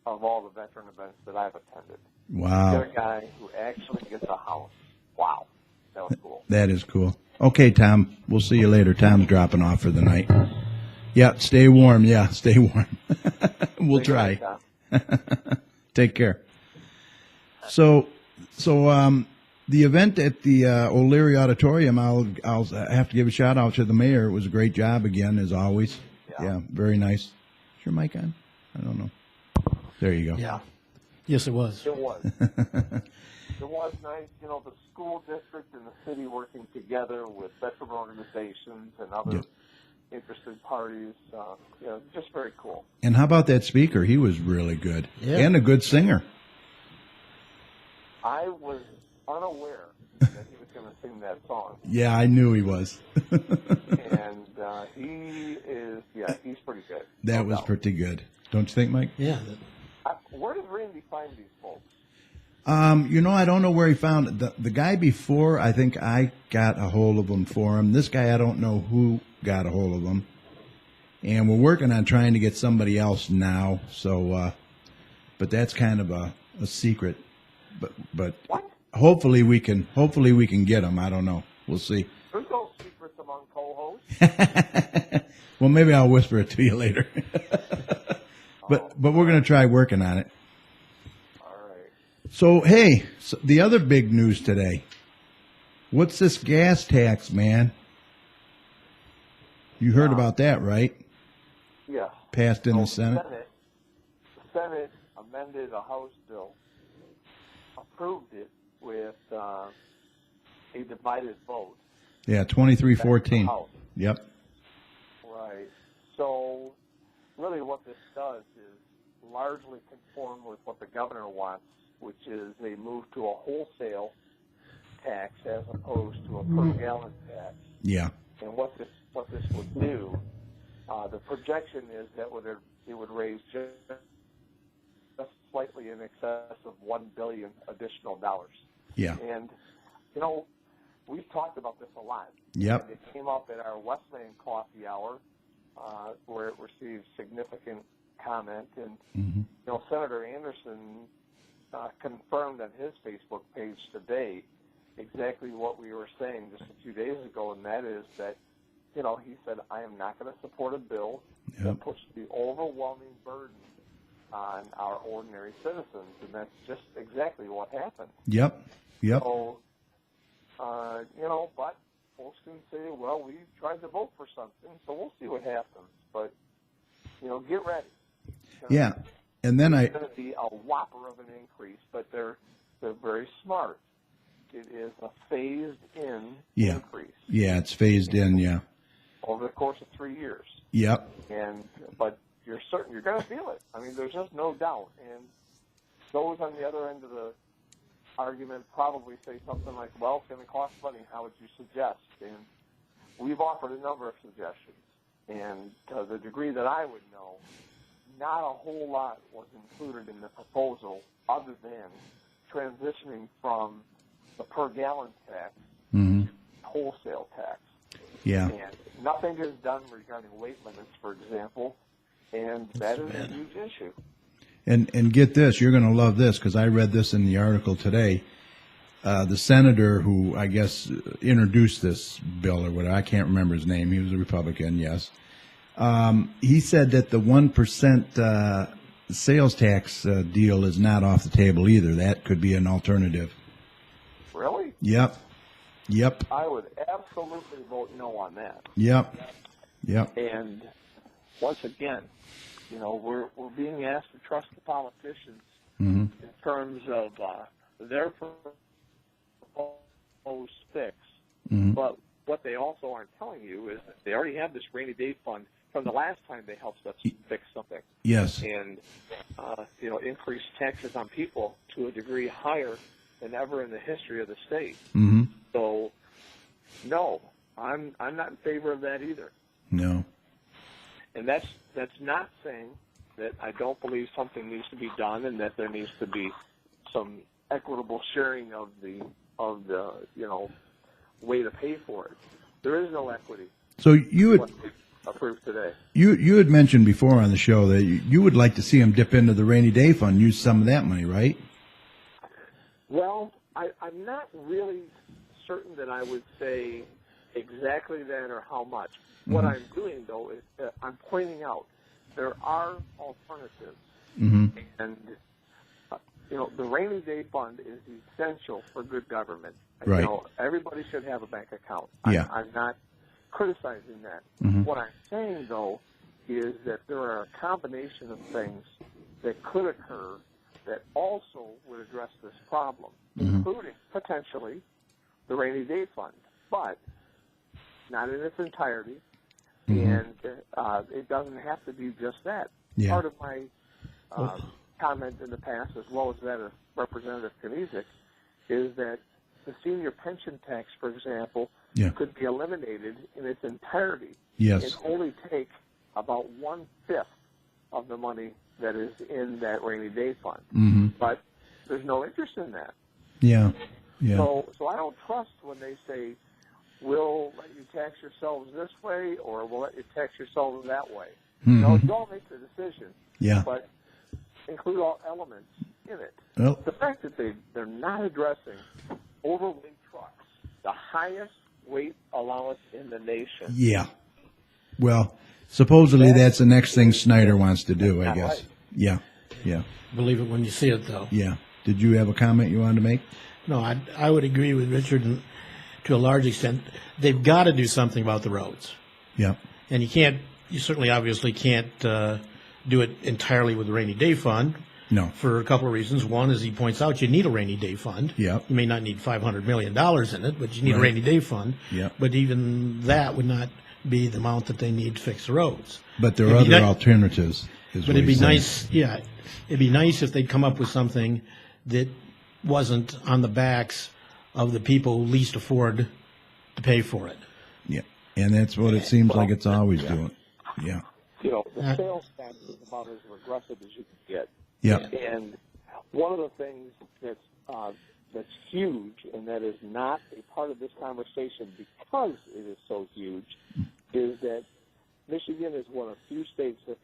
of all the veteran events that I've attended. Wow. Get a guy who actually gets a house. Wow. That was cool. That is cool. Okay, Tom. We'll see you later. Tom's dropping off for the night. Yeah, stay warm. Yeah, stay warm. We'll try. Take care. So, the event at the O'Leary Auditorium, I'll have to give a shout out to the mayor. It was a great job again, as always. Yeah, very nice. Is your mic on? I don't know. There you go. Yeah. Yes, it was. It was. It was nice. The school district and the city working together with veteran organizations and other interested parties. Just very cool. And how about that speaker? He was really good. Yeah. And a good singer. I was unaware that he was going to sing that song. Yeah, I knew he was. And he's pretty good. That was pretty good. Don't you think, Mike? Yeah. Where did Randy find these folks? I don't know where he found it. The guy before, I think I got a hold of him for him. This guy, I don't know who got a hold of him. And we're working on trying to get somebody else now. So, but that's kind of a secret. But What? hopefully we can get him. I don't know. We'll see. There's no secrets among co-hosts. Well, maybe I'll whisper it to you later. But we're going to try working on it. All right. So, hey, the other big news today. What's this gas tax, man? You heard about that, right? Yes. Passed in the Senate? The Senate amended a House bill, approved it with a divided vote. Yeah, 23-14. House. Yep. Right. So, really what this does is largely conform with what the governor wants, which is a move to a wholesale tax as opposed to a per gallon tax. Yeah. And what this would do, the projection is that it would raise just slightly in excess of $1 billion additional dollars. Yeah. And we've talked about this a lot. Yep. And it came up at our Westland Coffee Hour, where it received significant comment. And Senator Anderson confirmed on his Facebook page today exactly what we were saying just a few days ago, and that is that, he said, I am not going to support a bill that puts the overwhelming burden on our ordinary citizens, and that's just exactly what happened. Yep. So, but folks can say, well, we tried to vote for something, so we'll see what happens. But, get ready. Yeah. And then It's going to be a whopper of an increase, but they're very smart. It is a phased-in increase. Yeah, it's phased in, yeah. Over the course of 3 years. Yep. But you're certain you're going to feel it. I mean, there's just no doubt. And those on the other end of the argument probably say something like, well, it's going to cost money. How would you suggest? And we've offered a number of suggestions. And to the degree that I would know, not a whole lot was included in the proposal other than transitioning from the per gallon tax to wholesale tax. Yeah. And nothing is done regarding weight limits, for example, and that is a huge issue. And get this, you're going to love this because I read this in the article today. The senator who, I guess, introduced this bill or whatever, I can't remember his name. He was a Republican, yes. He said that the 1% sales tax deal is not off the table either. That could be an alternative. Really? Yep. I would absolutely vote no on that. Yep. And once again, we're being asked to trust the politicians in terms of their proposed fix. But what they also aren't telling you is that they already have this rainy day fund from the last time they helped us fix something. Yes. And, increased taxes on people to a degree higher than ever in the history of the state. So, no, I'm not in favor of that either. No. And that's not saying that I don't believe something needs to be done and that there needs to be some equitable sharing of the way to pay for it. There is no equity. So you would Approved today. you had mentioned before on the show that you would like to see them dip into the rainy day fund, use some of that money, right? Well, I'm not really certain that I would say exactly that or how much. What I'm doing, though, is I'm pointing out there are alternatives. And, the rainy day fund is essential for good government. Right. Everybody should have a bank account. Yeah. I'm not criticizing that. What I'm saying, though, is that there are a combination of things that could occur that also would address this problem, including potentially the rainy day fund, but not in its entirety. And it doesn't have to be just that. Yeah. Part of my comment in the past, as well as that of Representative Kniezek, is that the senior pension tax, for example, could be eliminated in its entirety. Yes. And only take about 1/5 of the money that is in that rainy day fund. But there's no interest in that. Yeah. Yeah. So I don't trust when they say, we'll let you tax yourselves this way or we'll let you tax yourselves that way. No, you all make the decision. Yeah. But include all elements in it. Well, The fact that they're not addressing overweight trucks, the highest weight allowance in the nation. yeah. Well, supposedly that's the next thing Snyder wants to do, I Not guess. right. Yeah. Yeah. Believe it when you see it, though. Yeah. Did you have a comment you wanted to make? No, I would agree with Richard to a large extent. They've got to do something about the roads. Yeah. And you certainly obviously can't do it entirely with the rainy day fund. No. For a couple of reasons. One, as he points out, you need a rainy day fund. Yep. You may not need $500 million in it, but you need a Right. rainy day fund. Yep. But even that would not be the amount that they need to fix the roads. But there are It'd be other ni- alternatives. Is But what it'd be he's saying. nice, yeah, it'd be nice if they'd come up with something that wasn't on the backs of the people who least afford to pay for it. Yeah. And that's what it seems like it's always doing. Yeah. The sales tax is about as regressive as you can get. Yeah. And one of the things that's huge, and that is not a part of this conversation because it is so huge, is that Michigan is one of few states that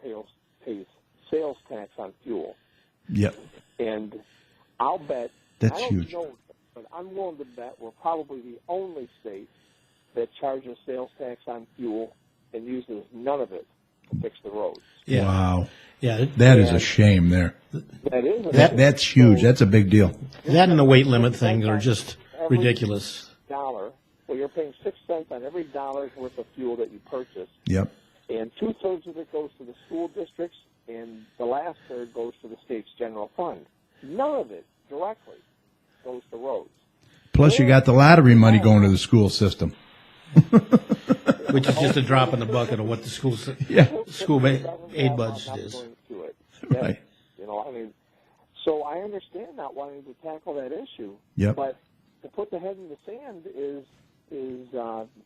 pays sales tax on fuel. Yep. And I'll bet, That's I don't huge. know, but I'm willing to bet we're probably the only state that charges sales tax on fuel and uses none of it to fix the roads. Yeah. Wow. Yeah, That is a shame there. That is That's huge. That's a big deal. that and the weight limit things are just Every ridiculous. dollar. Well, you're paying 6 cents on every dollar's worth of fuel that you purchase, Yep. and 2/3 of it goes to the school districts, and the last third goes to the state's general fund. None of it directly goes to roads. Plus, you got the lottery money going to the school system. Which is just a drop in the bucket of what the school Yeah. aid budget is. Going to it. Right. So I understand not wanting to tackle that issue. Yep. But to put the head in the sand is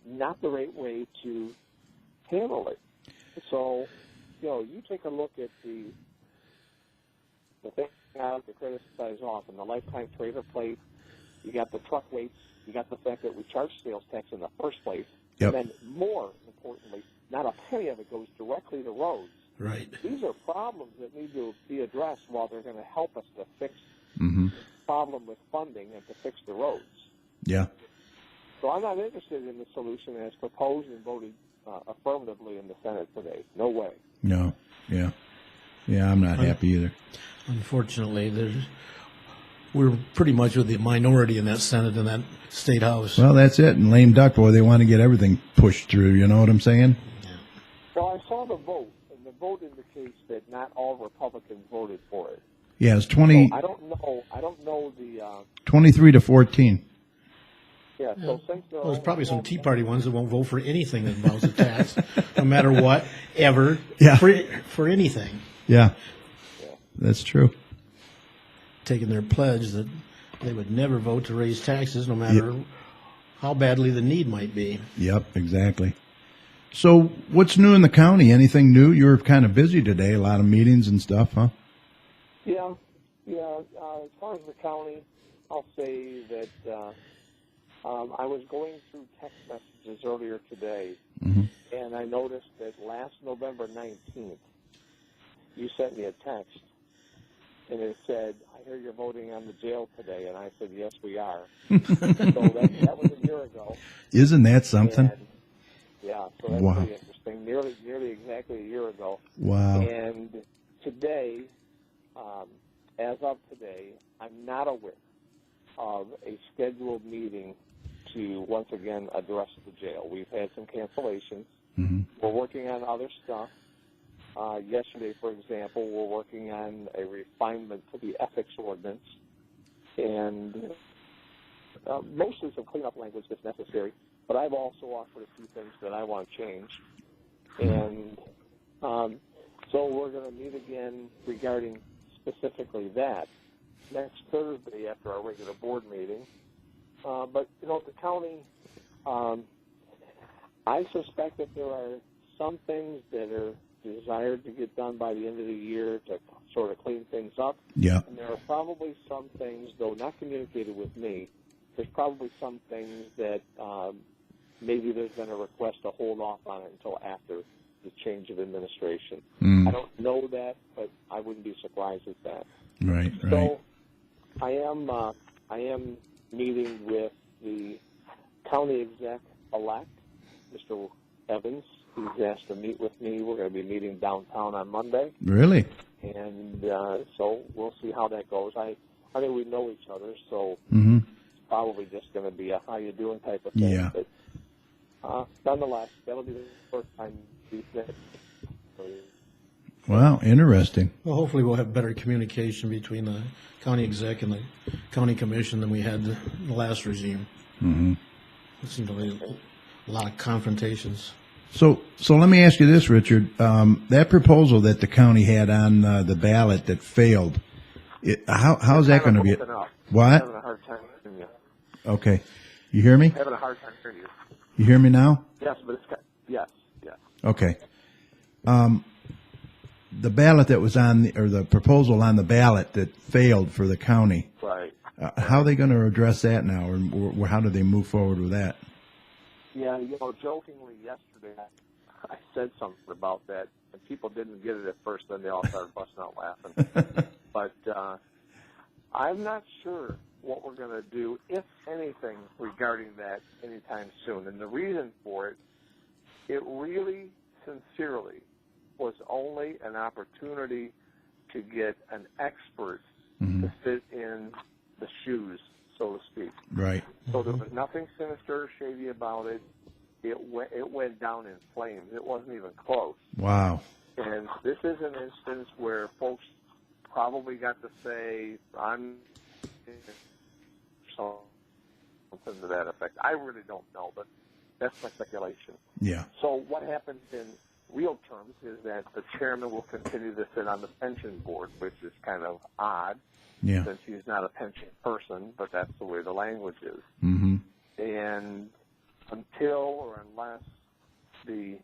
not the right way to handle it. So, you take a look at the thing I like to criticize often, the lifetime trailer plate. You got the truck weights. You got the fact that we charge sales tax in the first place. Yep. And then, more importantly, not a penny of it goes directly to roads. Right. These are problems that need to be addressed while they're going to help us to fix Mm-hmm. the problem with funding and to fix the roads. Yeah. So I'm not interested in the solution as proposed and voted affirmatively in the Senate today. No way. No. Yeah. Yeah, I'm not happy either. Unfortunately, we're pretty much with the minority in that Senate and that State House. Well, that's it. And lame duck, boy, they want to get everything pushed through. You know what I'm saying? Well, I saw the vote, and the vote indicates that not all Republicans voted for it. Yeah, it's So 20, I don't know the 23 to 14. yeah. So since Well, there's probably some Tea Party ones that won't vote for anything that involves a tax, no matter what, ever, Yeah. for anything. Yeah, that's true. Taking their pledge that they would never vote to raise taxes, no matter how badly the need might be. Yep, exactly. So what's new in the county? Anything new? You were kind of busy today, a lot of meetings and stuff, huh? Yeah. As far as the county, I'll say that I was going through text messages earlier today, and I noticed that last November 19th, you sent me a text, and it said, "I hear you're voting on the jail today," and I said, "Yes, we are." So that was a year ago. Isn't that something? And, yeah, so that's Wow. pretty interesting. Nearly exactly a year ago. Wow. And today, as of today, I'm not aware of a scheduled meeting to once again address the jail. We've had some cancellations. We're working on other stuff. Yesterday, for example, we're working on a refinement to the ethics ordinance, and mostly some cleanup language that's necessary. But I've also offered a few things that I want to change. And so we're going to meet again regarding specifically that next Thursday after our regular board meeting. But, the county, I suspect that there are some things that are desired to get done by the end of the year to sort of clean things up. Yeah. And there are probably some things, though not communicated with me, there's probably some things that maybe there's been a request to hold off on it until after the change of administration. I don't know that, but I wouldn't be surprised at that. Right, right. So I am meeting with the county exec-elect, Mr. Evans. He's asked to meet with me. We're going to be meeting downtown on Monday. Really? And so we'll see how that goes. I think we know each other, so Mm-hmm. it's probably just going to be a how you doing type of thing. Yeah. But nonetheless, that'll be the first time we've met. Wow, interesting. Well, hopefully we'll have better communication between the county exec and the county commission than we had in the last regime. Mm-hmm. It seemed to be a lot of confrontations. So let me ask you this, Richard. That proposal that the county had on the ballot that failed, how's that going to be? What? Having a hard time hearing you. Okay. You hear me? Having a hard time hearing you. You hear me now? Yes, but it's yes. Okay. The ballot that was on, or the proposal on the ballot that failed for the county, Right. how are they going to address that now, or how do they move forward with that? Yeah, jokingly yesterday, I said something about that, and people didn't get it at first, then they all started busting out laughing. But I'm not sure what we're going to do, if anything, regarding that anytime soon. And the reason for it, it really, sincerely, was only an opportunity to get an expert to fit in the shoes, so to speak. Right. So there was nothing sinister or shady about it. It went down in flames. It wasn't even close. Wow. And this is an instance where folks probably got to say, I'm something to that effect. I really don't know, but that's my speculation. Yeah. So what happens in real terms is that the chairman will continue to sit on the pension board, which is kind of odd. Yeah. Since he's not a pension person, but that's the way the language is. Mm-hmm. And until or unless the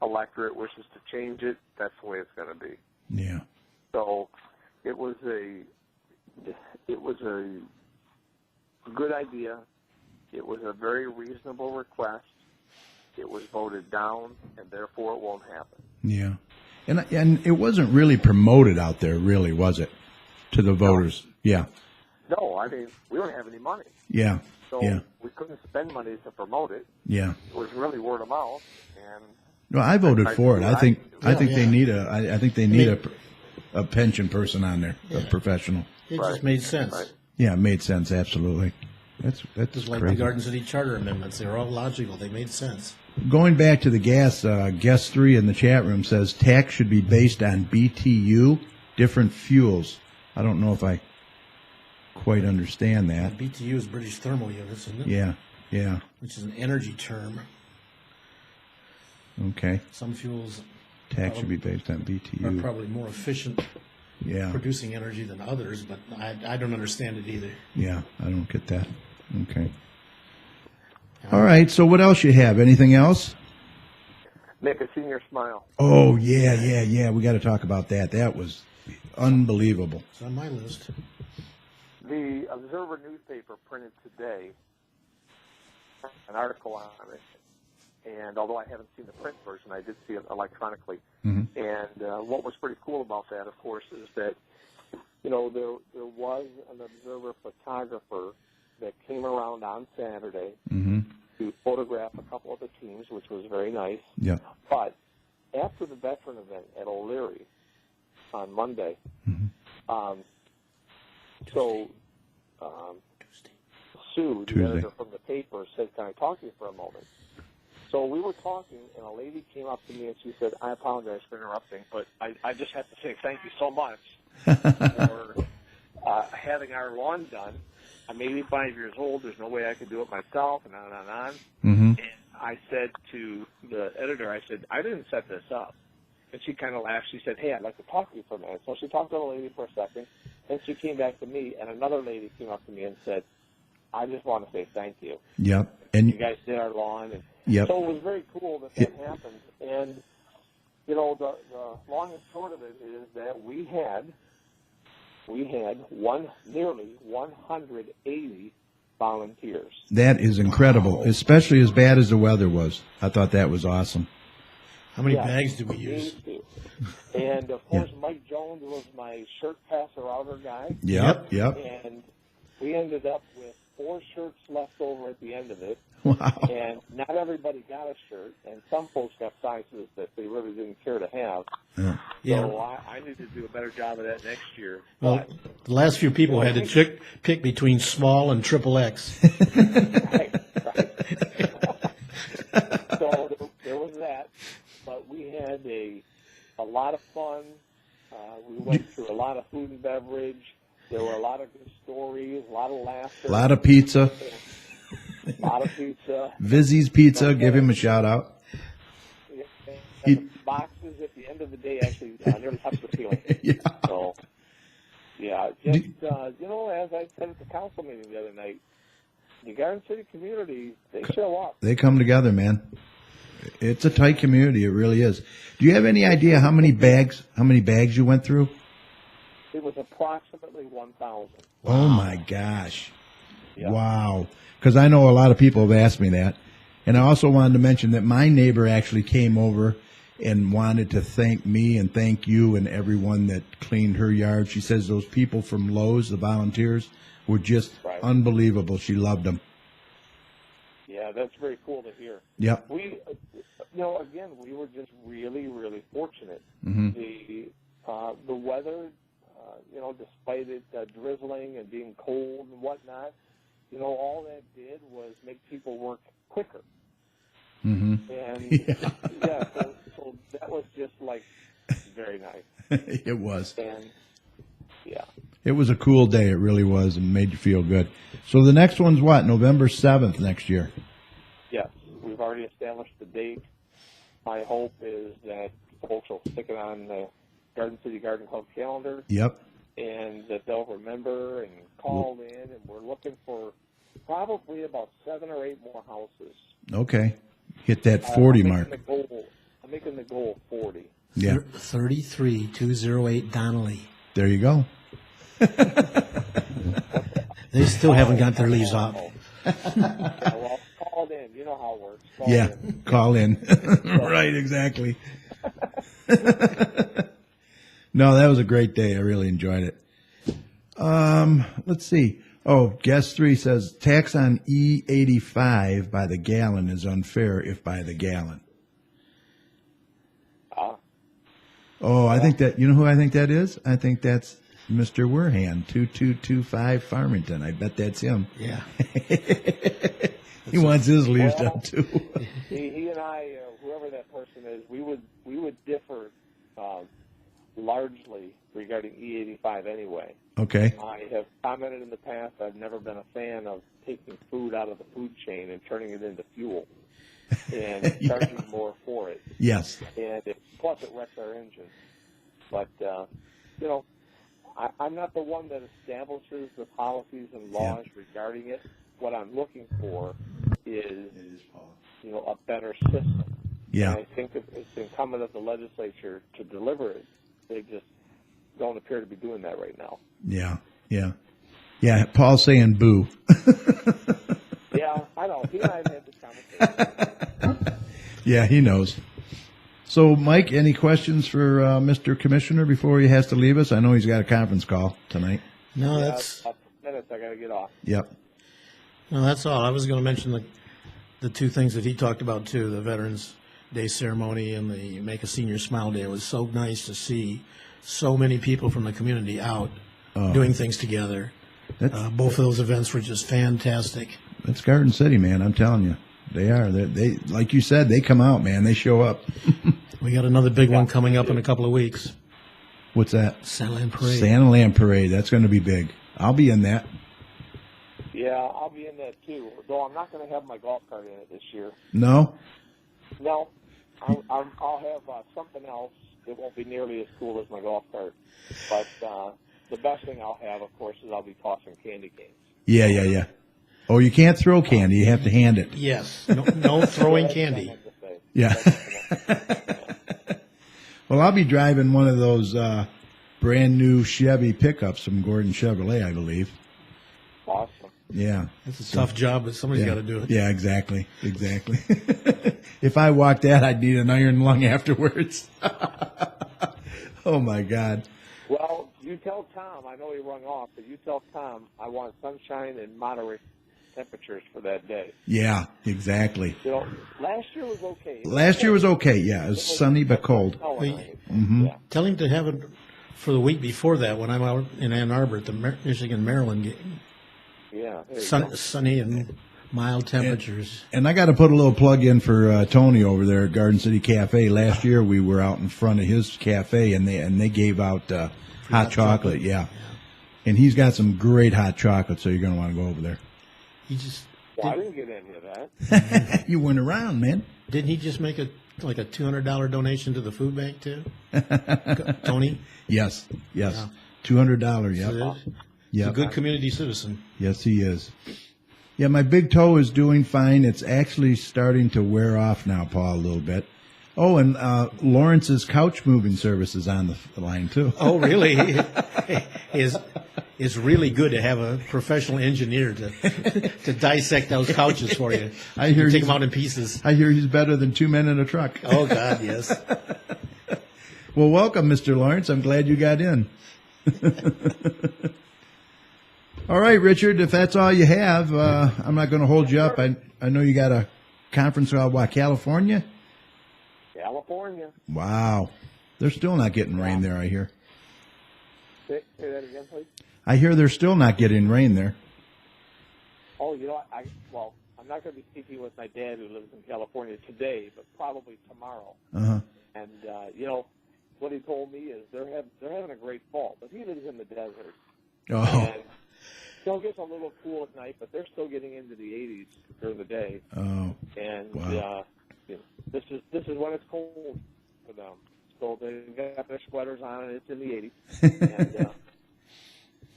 electorate wishes to change it, that's the way it's going to be. Yeah. So it was a good idea. It was a very reasonable request. It was voted down, and therefore it won't happen. Yeah. And it wasn't really promoted out there, really, was it? To the voters. Yeah. No, I mean, we don't have any money. Yeah. So Yeah. we couldn't spend money to promote it. Yeah. It was really word of mouth. And No, I voted for it. I think Yeah. they need a pension person on there, a professional. It Right. just made sense. Right. Yeah, it made sense. Absolutely. That's Just like crazy. the Garden City Charter amendments, they were all logical. They made sense. Going back to the gas, guest 3 in the chat room says tax should be based on BTU, different fuels. I don't know if I quite understand that. BTU is British Thermal Units, isn't it? Yeah, yeah, Which is an energy term. okay. Some fuels Tax should be based on are BTU. probably more efficient Yeah, producing energy than others, but I don't understand it either. yeah, I don't get that. Okay. All right, so what else you have? Anything else? Make a senior smile. Oh, yeah. We got to talk about that. That was unbelievable. It's on my list. The Observer newspaper printed today an article on it, and although I haven't seen the print version, I did see it electronically. Mm-hmm. And what was pretty cool about that, of course, is that, you know, there was an Observer photographer that came around on Saturday Mm-hmm. to photograph a couple of the teams, which was very nice. Yeah. But after the veteran event at O'Leary on Monday, Sue, the Tuesday. editor from the paper, said, "Can I talk to you for a moment?" So we were talking, and a lady came up to me and she said, "I apologize for interrupting, but I just have to say thank you so much for having our lawn done. I'm 85 years old. There's no way I could do it myself," and on and on and on. Mm-hmm. And I said to the editor, I said, "I didn't set this up." And she kind of laughed. She said, "Hey, I'd like to talk to you for a minute." So she talked to the lady for a second, and she came back to me, and another lady came up to me and said, "I just want to say thank you. Yep. You And guys did our lawn." And yep. so it was very cool that happened. And, you know, the long and short of it is that we had nearly 180 volunteers. That is incredible, especially as bad as the weather was. I thought that was awesome. How many Yeah. bags did we use? And, of course, Mike Jones was my shirt passer-outer guy. Yep. Yep. And we ended up with 4 shirts left over at the end of it. Wow. And not everybody got a shirt, and some folks have sizes that they really didn't care to have. Yeah. Yeah. So I need to do a better job of that next year. Well, the last few people had to pick between small and XXX. Right. So there was that, but we had a lot of fun. We went through a lot of food and beverage. There were a lot of good stories, a lot of laughter. A lot of pizza. A lot of pizza. Vizzy's Pizza. Give him a shout out. And the boxes at the end of the day actually nearly touched the ceiling. Yeah. So, yeah, just, you know, as I said at the council meeting the other night, the Garden City community, they show up. They come together, man. It's a tight community. It really is. Do you have any idea how many bags you went through? It was approximately 1,000. Oh my gosh. Yeah. Wow. Because I know a lot of people have asked me that. And I also wanted to mention that my neighbor actually came over and wanted to thank me and thank you and everyone that cleaned her yard. She says those people from Lowe's, the volunteers, were just Right. unbelievable. She loved them. Yeah, that's very cool to hear. Yep. We, you know, again, we were just really, really fortunate. Mm-hmm. The weather, you know, despite it drizzling and being cold and whatnot, you know, all that did was make people work quicker. Mm-hmm. And Yeah. so that was just like very nice. It was. And yeah, It was a cool day. It really was, and made you feel good. So the next one's what? November 7th next year. yes, we've already established the date. My hope is that folks will stick it on the Garden City Garden Club calendar, Yep. and that they'll remember and call in, and we're looking for probably about 7 or 8 more houses. Okay. Hit that 40 I'm mark. making the goal 40. Yeah. 33208 Donnelly. There you go. They still haven't got their leaves off. Well, call in. You know how it works. Call Yeah. in. Call in. Right, exactly. No, that was a great day. I really enjoyed it. Let's see. Oh, guest 3 says tax on E85 by the gallon is unfair if by the gallon. Oh, I think that, you know who I think that is? I think that's Mr. Werhan, 2225 Farmington. I bet that's him. Yeah. He wants his leaves done too. He and I, whoever that person is, we would differ largely regarding E85 anyway. Okay. I have commented in the past I've never been a fan of taking food out of the food chain and turning it into fuel and charging more for it. Yes. And plus it wrecks our engine. But, you know, I'm not the one that establishes the policies and laws regarding it. What I'm looking for is, you know, a better system. Yeah. And I think it's incumbent of the legislature to deliver it. They just don't appear to be doing that right now. Yeah. Yeah. Yeah. Paul's saying boo. Yeah, I know. He and I have had this conversation. Yeah, he knows. So, Mike, any questions for Mr. Commissioner before he has to leave us? I know he's got a conference call tonight. No, Yeah, that's about 2 minutes. I got to get off. Yep. no, that's all. I was going to mention the two things that he talked about too: the Veterans Day ceremony and the Make a Senior Smile Day. It was so nice to see so many people from the community out doing things together. Both of those events were just fantastic. That's Garden City, man. I'm telling you. They are. They like you said, they come out, man. They show up. We got another big one coming up in a couple of weeks. What's that? Santaland Parade. Santaland Parade. That's going to be big. I'll be in that. Yeah, I'll be in that too. Though I'm not going to have my golf cart in it this year. No? No, I'll have something else. It won't be nearly as cool as my golf cart. But the best thing I'll have, of course, is I'll be tossing candy canes. Yeah. Oh, you can't throw candy. You have to hand it. Yes. No throwing candy. Yeah. Well, I'll be driving one of those brand new Chevy pickups from Gordon Chevrolet, I believe. Awesome. Yeah. It's a tough job, but somebody's got to do it. Yeah, exactly. If I walked that, I'd need an iron lung afterwards. Oh, my God. Well, you tell Tom, I know he rung off, but you tell Tom I want sunshine and moderate temperatures for that day. Yeah, exactly. You know, last year was okay. Last year was okay. Yeah, it was sunny but cold. Yeah. Tell him to have it for the week before that when I'm out in Ann Arbor at the Michigan-Maryland game. Yeah. Sunny and mild temperatures. And I got to put a little plug in for Tony over there at Garden City Cafe. Last year we were out in front of his cafe and they gave out hot chocolate. Yeah. And he's got some great hot chocolate, so you're going to want to go over there. He just Well, I didn't get any of that. You weren't around, man. didn't he just make a $200 donation to the food bank too? Tony? Yes. Yeah. $200. Yep. He's a Yep. good community citizen. Yes, he is. Yeah, my big toe is doing fine. It's actually starting to wear off now, Paul, a little bit. Oh, and Lawrence's couch moving service is on the line too. Oh, really? It's really good to have a professional engineer to dissect those couches for you. I hear take he's- them out in pieces. I hear he's better than 2 men in a truck. Oh God, yes. Well, welcome, Mr. Lawrence. I'm glad you got in. All right, Richard, if that's all you have, I'm not going to hold you up. I know you got a conference called, California? California. Wow. They're still not getting rain there, I hear. Say that again, please. I hear they're still not getting rain there. Oh, you know, I'm not going to be speaking with my dad who lives in California today, but probably tomorrow. Uh-huh. And what he told me is they're having a great fall, but he lives in the desert. Oh, And still gets a little cool at night, but they're still getting into the 80s during the day. oh. And Wow. this is when it's cold for them. So they've got their sweaters on, and it's in the 80s. And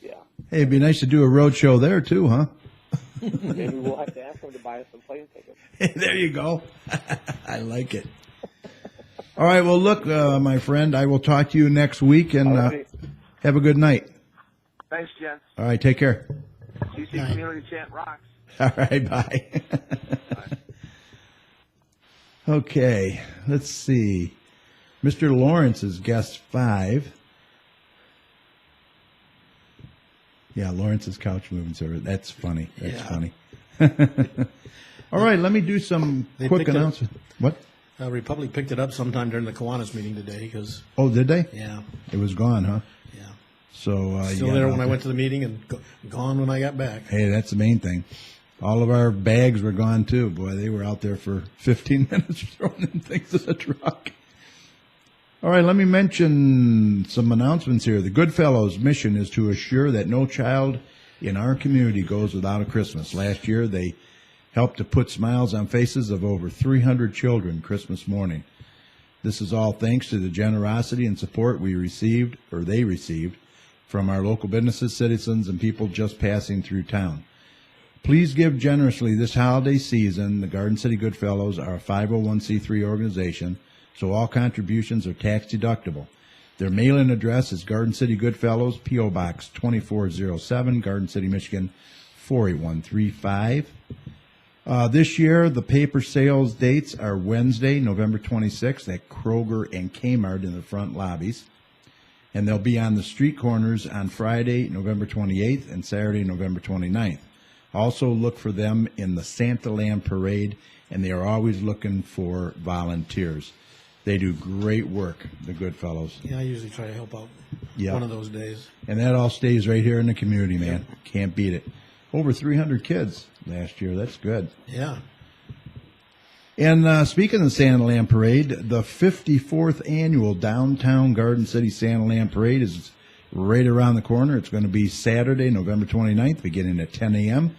yeah, Hey, it'd be nice to do a road show there too, huh? maybe we'll have to ask them to buy us some plane tickets. There you go. I like it. All right. Well, look, my friend, I will talk to you next week, and Alrighty. have a good night. Thanks, gents. All right. Take care. CC Community Chant rocks. All right. Bye. Okay. Let's see. Mr. Lawrence is guest 5. Yeah, Lawrence's couch moving service. That's funny. That's funny. All right. Let me do some They quick picked it- announcements. What? Republic picked it up sometime during the Kiwanis meeting today because, Oh, did they? yeah. It was gone, huh? So Still yeah, there when I went to the meeting and gone when I got back. Hey, that's the main thing. All of our bags were gone too. Boy, they were out there for 15 minutes throwing in things in the truck. All right, let me mention some announcements here. The Goodfellows mission is to assure that no child in our community goes without a Christmas. Last year, they helped to put smiles on faces of over 300 children Christmas morning. This is all thanks to the generosity and support they received from our local businesses, citizens, and people just passing through town. Please give generously this holiday season. The Garden City Goodfellows are a 501c3 organization, so all contributions are tax deductible. Their mailing address is Garden City Goodfellows, P.O. Box 2407, Garden City, Michigan 48135. This year, the paper sales dates are Wednesday, November 26th at Kroger and Kmart in the front lobbies. And they'll be on the street corners on Friday, November 28th and Saturday, November 29th. Also look for them in the Santa Land Parade, and they are always looking for volunteers. They do great work, the Goodfellows. Yeah, I usually try to help out Yep. one of those days. And that all stays right here in the community, man. Can't beat it. Over 300 kids last year. That's good. Yeah. And speaking of the Santa Land Parade, the 54th annual Downtown Garden City Santa Land Parade is right around the corner. It's going to be Saturday, November 29th, beginning at 10 a.m.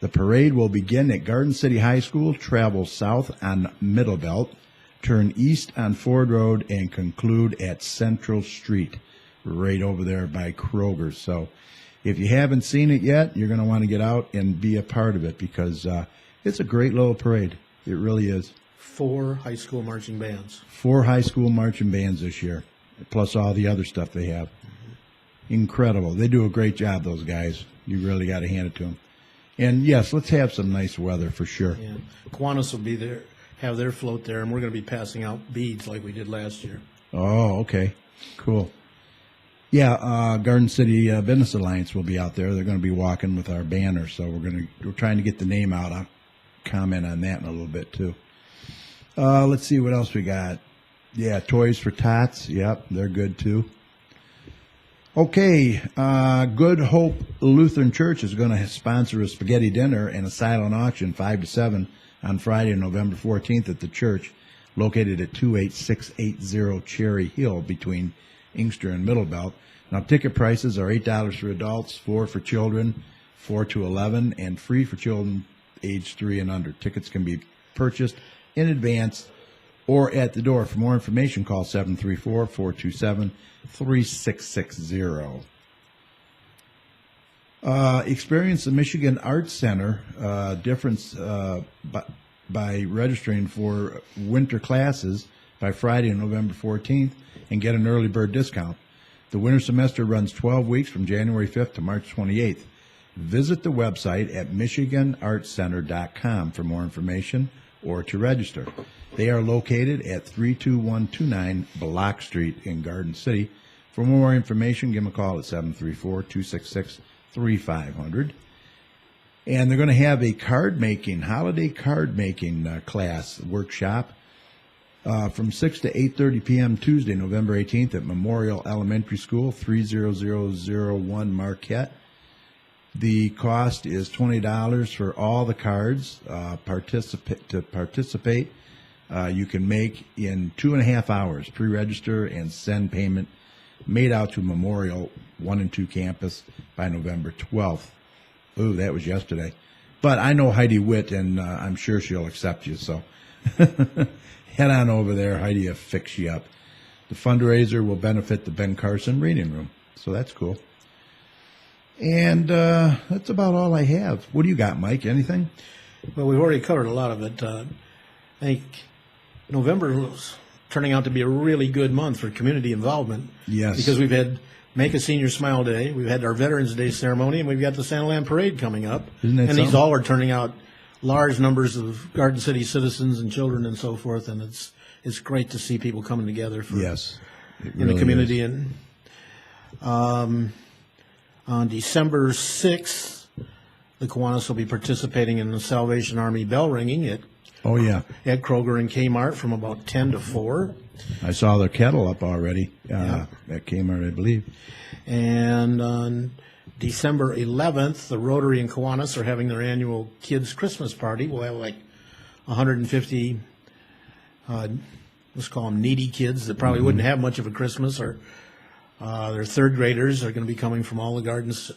The parade will begin at Garden City High School, travel south on Middle Belt, turn east on Ford Road, and conclude at Central Street, right over there by Kroger. So if you haven't seen it yet, you're going to want to get out and be a part of it because it's a great little parade. It really is. 4 high school marching bands. 4 high school marching bands this year, plus all the other stuff they have. Incredible. They do a great job, those guys. You really got to hand it to them. And, yes, let's have some nice weather for sure. Yeah. Kiwanis will be there, have their float there, and we're going to be passing out beads like we did last year. Oh, okay. Cool. Yeah, Garden City Business Alliance will be out there. They're going to be walking with our banner, so we're trying to get the name out. I'll comment on that in a little bit, too. Let's see what else we got. Yeah, Toys for Tots. Yep, they're good, too. Okay, Good Hope Lutheran Church is going to sponsor a spaghetti dinner and a silent auction 5 to 7 on Friday, November 14th at the church, located at 28680 Cherry Hill between Inkster and Middle Belt. Now, ticket prices are $8 for adults, $4 for children, 4 to 11, and free for children age 3 and under. Tickets can be purchased in advance or at the door. For more information, call 734-427-3660. Experience the Michigan Arts Center difference by registering for winter classes by Friday, November 14th, and get an early bird discount. The winter semester runs 12 weeks from January 5th to March 28th. Visit the website at MichiganArtsCenter.com for more information or to register. They are located at 32129 Block Street in Garden City. For more information, give them a call at 734-266-3500. And they're going to have a holiday card making class workshop from 6 to 8:30 p.m. Tuesday, November 18th at Memorial Elementary School, 30001 Marquette. The cost is $20 for all the cards. To participate, you can make in 2.5 hours, pre-register and send payment made out to Memorial 1 and 2 campus by November 12th. Ooh, that was yesterday. But I know Heidi Witt, and I'm sure she'll accept you, so head on over there. Heidi will fix you up. The fundraiser will benefit the Ben Carson Reading Room, so that's cool. And that's about all I have. What do you got, Mike? Anything? Well, we've already covered a lot of it. I think November is turning out to be a really good month for community involvement. Yes. Because we've had Make a Senior Smile Day, we've had our Veterans Day ceremony, and we've got the Santa Land Parade coming up. Isn't that and these something? all are turning out large numbers of Garden City citizens and children and so forth, and it's great to see people coming together for Yes. in the community. And on December 6th, the Kiwanis will be participating in the Salvation Army bell ringing at Kroger and Kmart from about 10 to 4. I saw their kettle up already at Kmart, I believe. And on December 11th, the Rotary and Kiwanis are having their annual Kids Christmas Party. We'll have like 150 let's call them needy kids that probably wouldn't have much of a Christmas, or their third graders are going to be coming from all the Gardens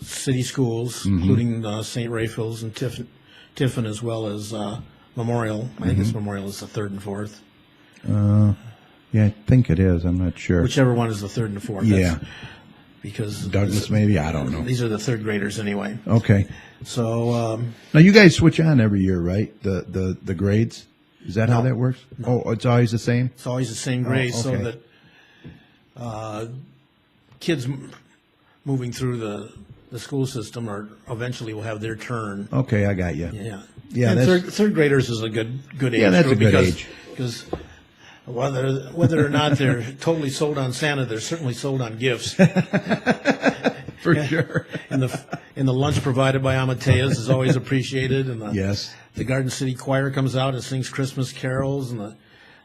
city schools, including St. Raphael's and Tiffin, as well as Memorial. I think it's Memorial is the third and fourth. Yeah, I think it is. I'm not sure. Whichever one is the third and the fourth. Yeah. Because Douglas, maybe? I don't know. these are the third graders anyway. Okay. So Now, you guys switch on every year, right? The grades? Is that how that works? Oh, it's always the same? it's always the same grade, so okay. that kids moving through the school system are eventually will have their turn. Okay, I got you. Yeah. Yeah, And that's- third graders is a good age. Yeah, that's a group good because, age. Because whether or not they're totally sold on Santa, they're certainly sold on gifts. For sure. And the lunch provided by Amatea's is always appreciated. And Yes. the Garden City Choir comes out and sings Christmas carols, and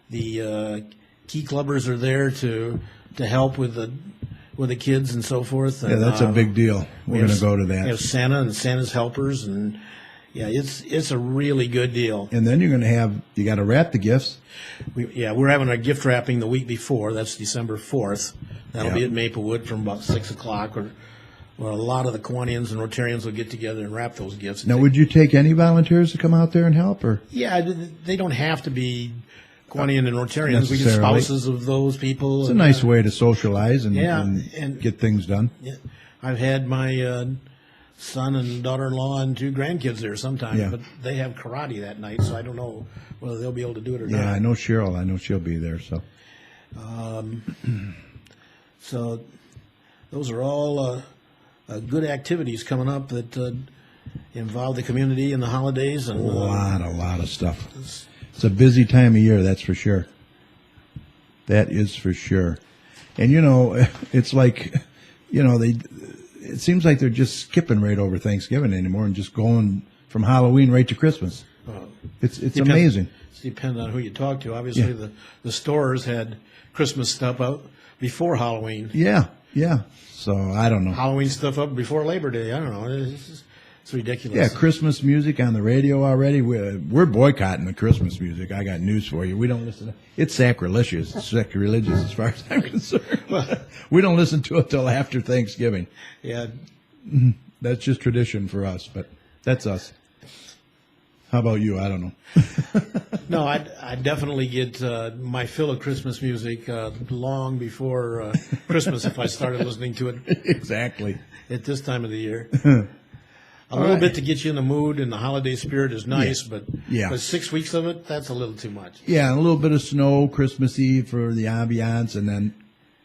the key clubbers are there to help with the kids and so forth. Yeah, And, that's a big deal. We're going to go to We have that. Santa and Santa's helpers, and yeah, it's a really good deal. And then you're going to you got to wrap the gifts. We're having our gift wrapping the week before. That's December 4th. That'll be Yeah. at Maplewood from about 6 o'clock, or a lot of the Kiwanis and Rotarians will get together and wrap those gifts. Now, would you take any volunteers to come out there and help? Or Yeah, they don't have to be Kiwanian and Rotarians. We can Necessarily. spouses of those people. it's a nice way to socialize and, Yeah, and and- get things done. Yeah. I've had my son and daughter-in-law and 2 grandkids there sometimes, Yeah. but they have karate that night, so I don't know whether they'll be able to do it or Yeah, not. I know Cheryl. I know she'll be there. So So those are all good activities coming up that involve the community in the holidays. And a lot of stuff. It's a busy time of year, that's for sure. That is for sure. And it's like, it seems like they're just skipping right over Thanksgiving anymore and just going from Halloween right to Christmas. It's amazing. It depends on who you talk to. Obviously, the stores had Christmas stuff out before Halloween. Yeah. So I don't know. Halloween stuff up before Labor Day. I don't know. It's ridiculous. Yeah, Christmas music on the radio already. We're boycotting the Christmas music. I got news for you. We don't listen to it's sacrilegious. It's sacrilegious as far as I'm concerned. We don't listen to it till after Thanksgiving. Yeah. That's just tradition for us, but that's us. How about you? I don't know. No, I definitely get my fill of Christmas music long before Christmas if I started listening to it Exactly. at this time of the year. A little bit to get you in the mood and the holiday spirit is nice, but 6 weeks of it, that's a little too much. Yeah, and a little bit of snow, Christmas Eve for the ambiance, and then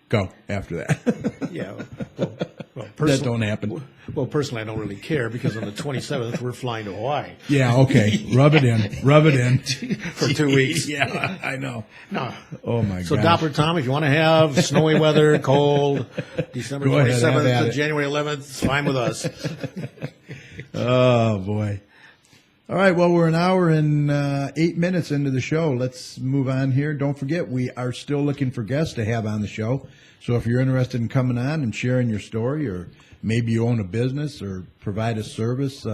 go after that. Yeah. Well, That don't happen. Well, personally, I don't really care because on the 27th, we're flying to Hawaii Yeah, okay. Rub it in. for 2 weeks. Yeah, I know. No. Oh, my So, God. Doppler Tom, if you want to have snowy weather, cold, December Go ahead, have 27th at to it. January 11th, it's fine with us. Oh, boy. All right, well, we're an hour and 8 minutes into the show. Let's move on here. Don't forget, we are still looking for guests to have on the show. So if you're interested in coming on and sharing your story, or maybe you own a business or provide a service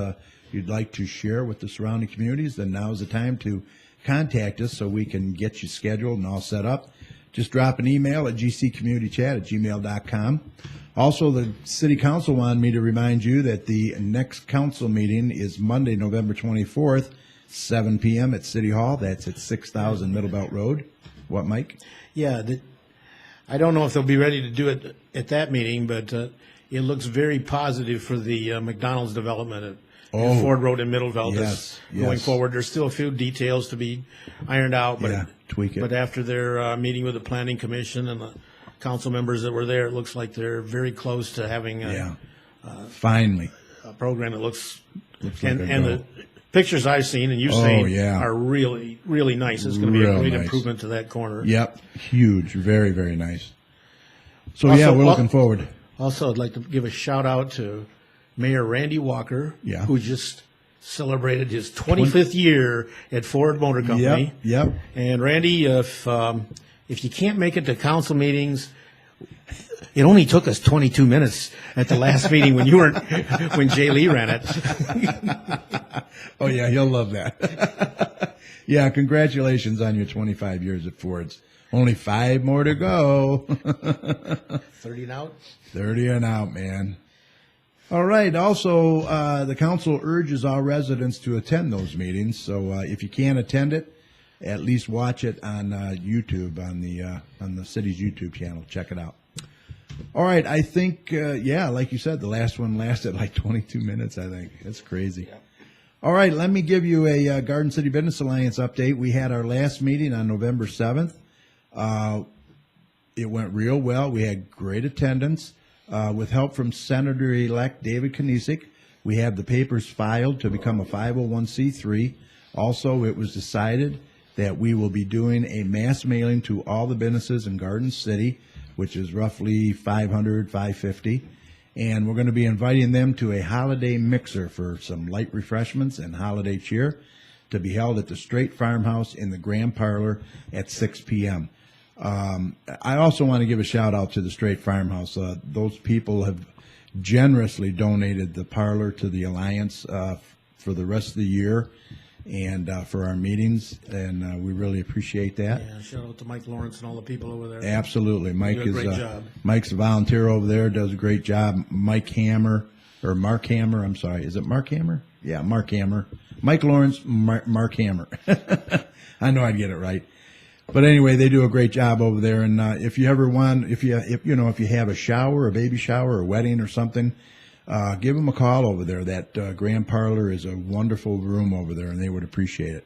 you'd like to share with the surrounding communities, then now's the time to contact us so we can get you scheduled and all set up. Just drop an email at gcommunitychat@gmail.com. Also, the City Council wanted me to remind you that the next council meeting is Monday, November 24th, 7 p.m. at City Hall. That's at 6000 Middle Belt Road. What, Mike? Yeah, I don't know if they'll be ready to do it at that meeting, but it looks very positive for the McDonald's development at Ford Road in Middleville. Yes, Going yes. forward, there's still a few details to be ironed out, but Yeah, tweak it. But after their meeting with the Planning Commission and the council members that were there, it looks like they're very close to having Finally. a program that looks Looks and, like a and go. the pictures I've seen and you've Oh, seen yeah. are really, really nice. It's going to be a Real great nice. improvement to that corner. Yep, huge, very, very nice. So, Also, we're looking forward. Also, I'd like to give a shout out to Mayor Randy Walker, Yeah. who just celebrated his 25th year at Ford Motor Company. Yep. And Randy, if you can't make it to council meetings, it only took us 22 minutes at the last meeting when Jay Lee ran it. Oh, yeah, he'll love that. Yeah, congratulations on your 25 years at Ford's. Only 5 more to go. 30 and out? 30 and out, man. All right. Also, the council urges all residents to attend those meetings. So if you can't attend it, at least watch it on YouTube, on the city's YouTube channel. Check it out. All right. I think, like you said, the last one lasted like 22 minutes, I think. That's crazy. Yeah. All right. Let me give you a Garden City Business Alliance update. We had our last meeting on November 7th. It went real well. We had great attendance. With help from Senator-elect David Knisik, we have the papers filed to become a 501c3. Also, it was decided that we will be doing a mass mailing to all the businesses in Garden City, which is roughly 500, 550. And we're going to be inviting them to a holiday mixer for some light refreshments and holiday cheer to be held at the Straight Farmhouse in the Grand Parlor at 6 p.m. I also want to give a shout out to the Straight Farmhouse. Those people have generously donated the parlor to the Alliance for the rest of the year and for our meetings, and we really appreciate that. Yeah, shout out to Mike Lawrence and all the people over there. Absolutely. Mike do a great job. Mike's a volunteer over there, does a great job. Mark Hammer, I'm sorry. Is it Mark Hammer? Yeah, Mark Hammer. Mike Lawrence, Mark Hammer. I know I'd get it right. But anyway, they do a great job over there. And if you ever want, if you have a shower, a baby shower, a wedding or something, give them a call over there. That Grand Parlor is a wonderful room over there, and they would appreciate it.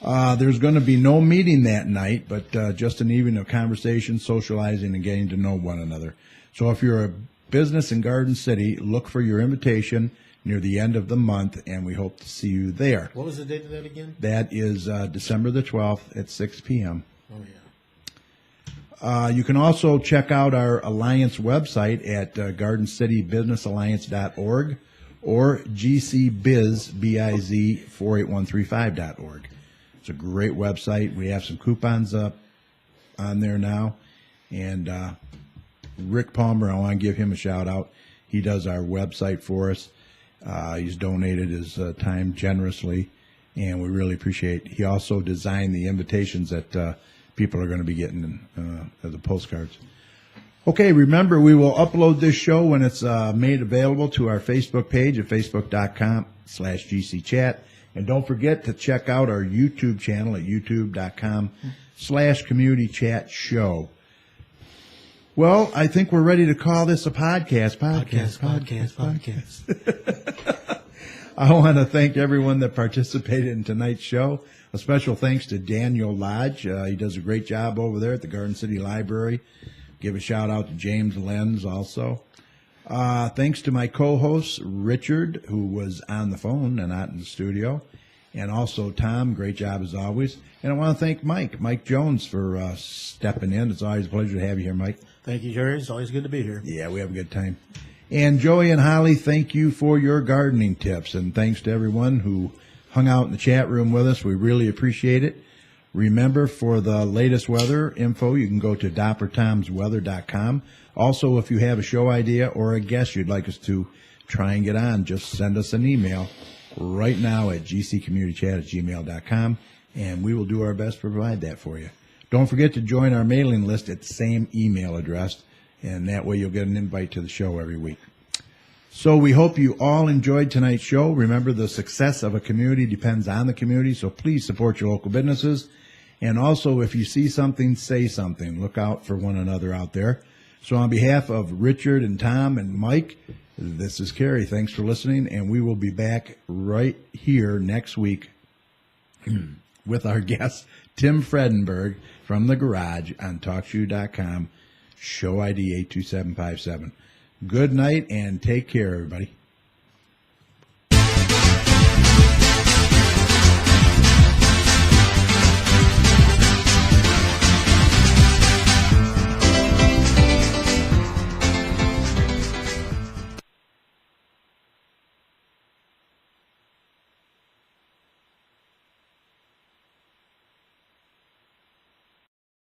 There's going to be no meeting that night, but just an evening of conversation, socializing, and getting to know one another. So if you're a business in Garden City, look for your invitation near the end of the month, and we hope to see you there. What was the date of that again? That is December the 12th at 6 p.m. Oh, yeah. You can also check out our Alliance website at gardencitybusinessalliance.org or gcbiz48135.org. It's a great website. We have some coupons up on there now. And Rick Palmer, I want to give him a shout out. He does our website for us. He's donated his time generously, and we really appreciate it. He also designed the invitations that people are going to be getting as the postcards. Okay, remember, we will upload this show when it's made available to our Facebook page at facebook.com/GCChat. And don't forget to check out our YouTube channel at youtube.com/communitychatshow. Well, I think we're ready to call this a podcast. I want to thank everyone that participated in tonight's show. A special thanks to Daniel Lodge. He does a great job over there at the Garden City Library. Give a shout out to James Lenz also. Thanks to my co-host, Richard, who was on the phone and not in the studio. And also Tom, great job as always. And I want to thank Mike Jones, for stepping in. It's always a pleasure to have you here, Mike. Thank you, Jerry. It's always good to be here. Yeah, we have a good time. And Joey and Holly, thank you for your gardening tips. And thanks to everyone who hung out in the chat room with us. We really appreciate it. Remember, for the latest weather info, you can go to doppertomsweather.com. Also, if you have a show idea or a guest you'd like us to try and get on, just send us an email right now at gccommunitychat@gmail.com, and we will do our best to provide that for you. Don't forget to join our mailing list at the same email address, and that way you'll get an invite to the show every week. So we hope you all enjoyed tonight's show. Remember, the success of a community depends on the community, so please support your local businesses. And also, if you see something, say something. Look out for one another out there. So on behalf of Richard and Tom and Mike, this is Kerry. Thanks for listening, and we will be back right here next week with our guest, Tim Fredenberg, from the garage on TalkShoe.com, show ID 82757. Good night and take care, everybody.